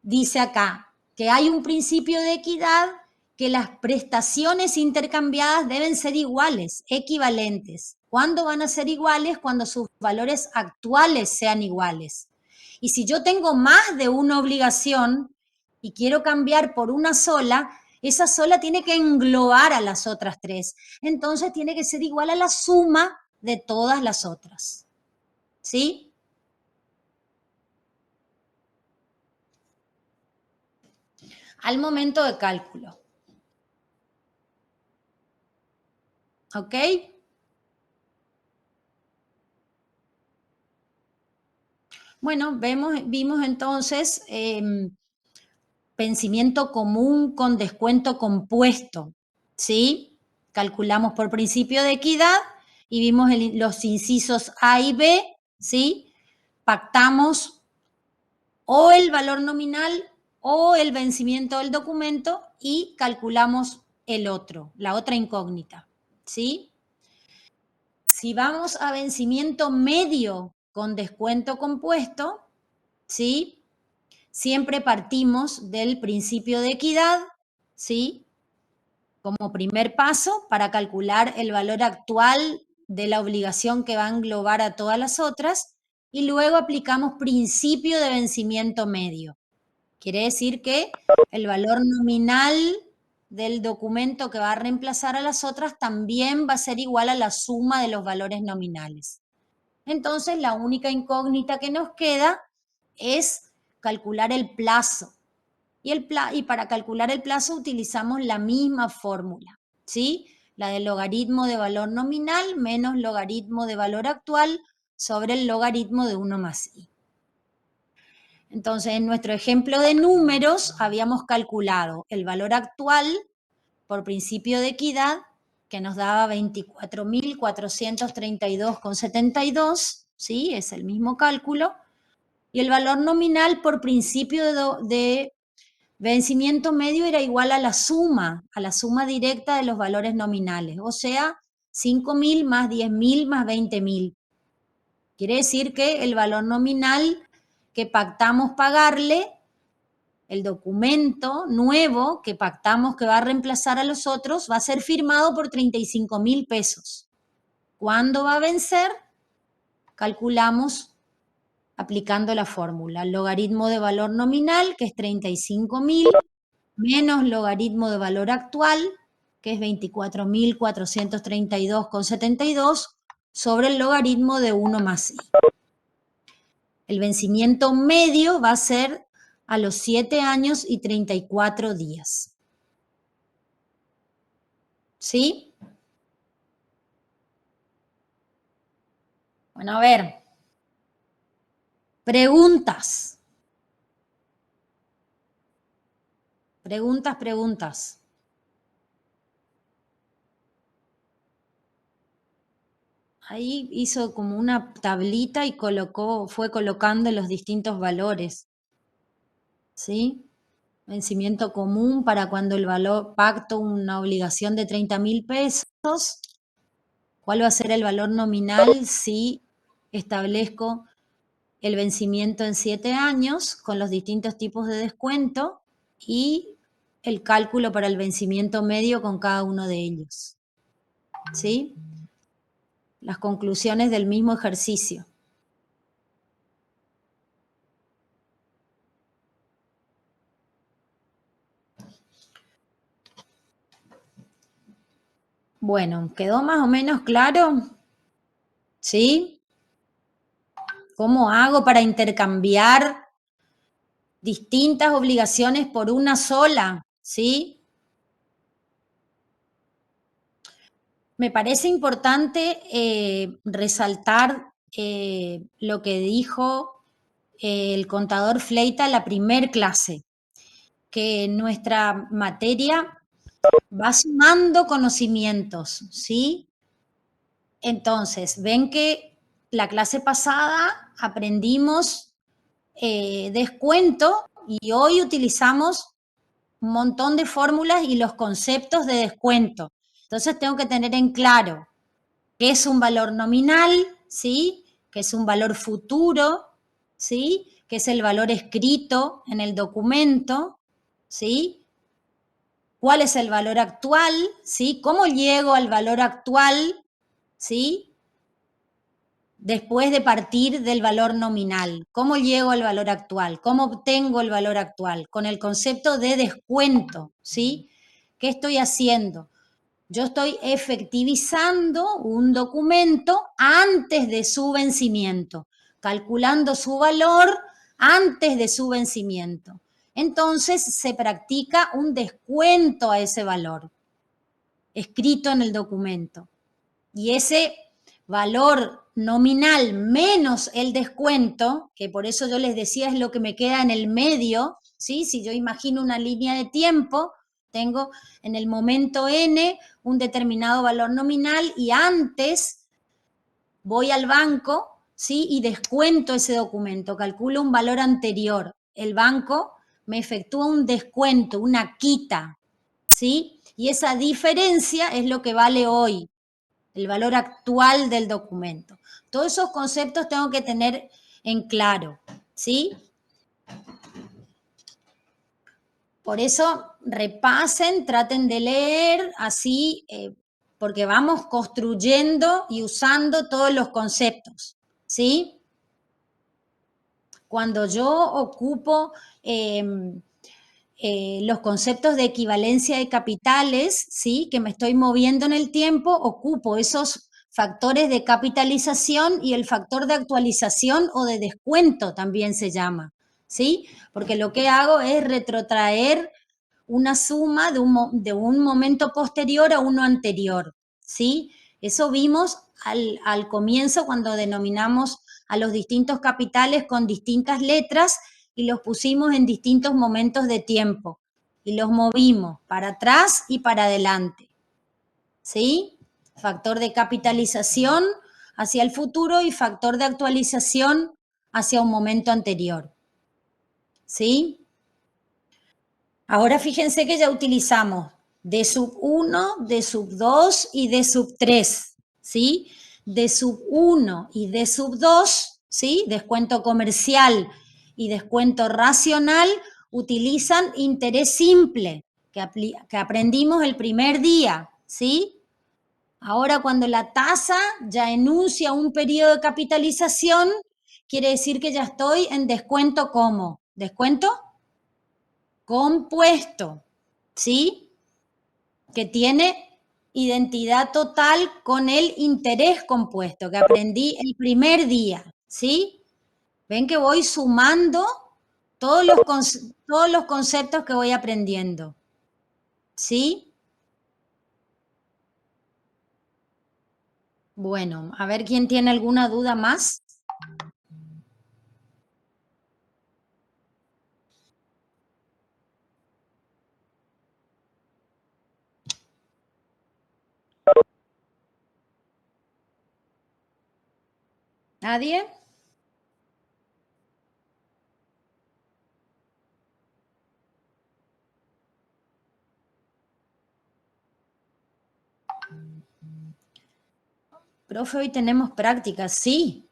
dice acá que hay un principio de equidad, que las prestaciones intercambiadas deben ser iguales, equivalentes. ¿Cuándo van a ser iguales? Cuando sus valores actuales sean iguales. Y si yo tengo más de una obligación y quiero cambiar por una sola, esa sola tiene que englobar a las otras 3. Entonces tiene que ser igual a la suma de todas las otras. ¿Sí? Al momento de cálculo. ¿Ok? Bueno, vimos entonces vencimiento común con descuento compuesto, ¿sí? Calculamos por principio de equidad y vimos los incisos A y B, ¿sí? Pactamos o el valor nominal o el vencimiento del documento y calculamos el otro, la otra incógnita, ¿sí? Si vamos a vencimiento medio con descuento compuesto, ¿sí? Siempre partimos del principio de equidad, ¿sí? Como primer paso para calcular el valor actual de la obligación que va a englobar a todas las otras y luego aplicamos principio de vencimiento medio. Quiere decir que el valor nominal del documento que va a reemplazar a las otras también va a ser igual a la suma de los valores nominales. Entonces, la única incógnita que nos queda es calcular el plazo. Y para calcular el plazo utilizamos la misma fórmula, ¿sí? La del logaritmo de valor nominal menos logaritmo de valor actual sobre el logaritmo de 1 más i. Entonces, en nuestro ejemplo de números habíamos calculado el valor actual por principio de equidad, que nos daba 24.432,72, ¿sí? Es el mismo cálculo. Y el valor nominal por principio de vencimiento medio era igual a la suma directa de los valores nominales, o sea, 5.000 más 10.000 más 20.000. Quiere decir que el valor nominal que pactamos pagarle, el documento nuevo que pactamos que va a reemplazar a los otros, va a ser firmado por 35.000 pesos. ¿Cuándo va a vencer? Calculamos aplicando la fórmula. Logaritmo de valor nominal, que es 35.000, menos logaritmo de valor actual, que es 24.432,72, sobre el logaritmo de 1 más i. El vencimiento medio va a ser a los 7 años y 34 días. ¿Sí? Bueno, a ver. Preguntas. Preguntas. Ahí hizo como una tablita y fue colocando los distintos valores. ¿Sí? Vencimiento común para cuando el valor pacto una obligación de 30.000 pesos. ¿Cuál va a ser el valor nominal si establezco el vencimiento en 7 años con los distintos tipos de descuento y el cálculo para el vencimiento medio con cada uno de ellos? ¿Sí? Las conclusiones del mismo ejercicio. Bueno, ¿quedó más o menos claro? ¿Sí? ¿Cómo hago para intercambiar distintas obligaciones por una sola? ¿Sí? Me parece importante resaltar lo que dijo el contador Fleita en la primer clase, que nuestra materia va sumando conocimientos, ¿sí? Entonces, ven que la clase pasada aprendimos descuento y hoy utilizamos un montón de fórmulas y los conceptos de descuento. Entonces tengo que tener en claro qué es un valor nominal, ¿sí? Qué es un valor futuro, ¿sí? Qué es el valor escrito en el documento, ¿sí? ¿Cuál es el valor actual? ¿Sí? ¿Cómo llego al valor actual? ¿Sí? Después de partir del valor nominal. ¿Cómo llego al valor actual? ¿Cómo obtengo el valor actual? Con el concepto de descuento, ¿sí? ¿Qué estoy haciendo? Yo estoy efectivizando un documento antes de su vencimiento, calculando su valor antes de su vencimiento. Entonces se practica un descuento a ese valor escrito en el documento. Y ese valor nominal menos el descuento, que por eso yo les decía es lo que me queda en el medio, ¿sí? Si yo imagino una línea de tiempo, tengo en el momento n un determinado valor nominal y antes voy al banco, ¿sí? Y descuento ese documento, calculo un valor anterior. El banco me efectúa un descuento, una quita, ¿sí? Y esa diferencia es lo que vale hoy, el valor actual del documento. Todos esos conceptos tengo que tener en claro, ¿sí? Por eso repasen, traten de leer así, porque vamos construyendo y usando todos los conceptos, ¿sí? Cuando yo ocupo los conceptos de equivalencia de capitales, ¿sí? Que me estoy moviendo en el tiempo, ocupo esos factores de capitalización y el factor de actualización o de descuento también se llama, ¿sí? Porque lo que hago es retrotraer una suma de un momento posterior a uno anterior, ¿sí? Eso vimos al comienzo cuando denominamos a los distintos capitales con distintas letras y los pusimos en distintos momentos de tiempo y los movimos para atrás y para adelante. ¿sí? Factor de capitalización hacia el futuro y factor de actualización hacia un momento anterior, ¿sí? Ahora fíjense que ya utilizamos D sub 1, D sub 2 y D sub 3, ¿sí? D sub 1 y D sub 2, ¿sí? Descuento comercial y descuento racional utilizan interés simple, que aprendimos el primer día, ¿sí? Ahora cuando la tasa ya enuncia un periodo de capitalización, quiere decir que ya estoy en descuento ¿cómo? ¿Descuento? Compuesto, ¿sí? Que tiene identidad total con el interés compuesto, que aprendí el primer día, ¿sí? Ven que voy sumando todos los conceptos que voy aprendiendo, ¿sí? Bueno, a ver quién tiene alguna duda más. ¿Nadie? Profe, hoy tenemos prácticas, sí.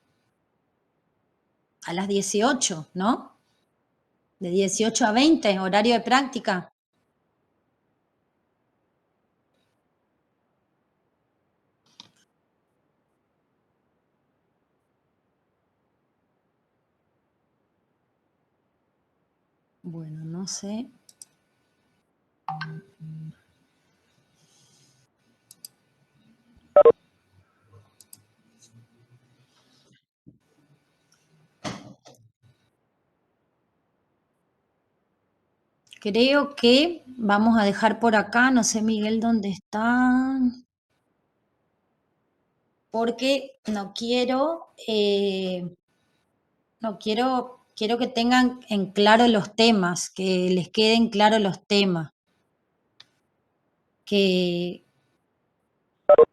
A las 18, ¿no? De 18 a 20, horario de práctica. Bueno, no sé. Creo que vamos a dejar por acá, no sé Miguel dónde está, porque quiero que tengan en claro los temas, que les queden claros los temas, que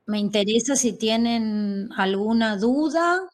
me interesa si tienen alguna duda.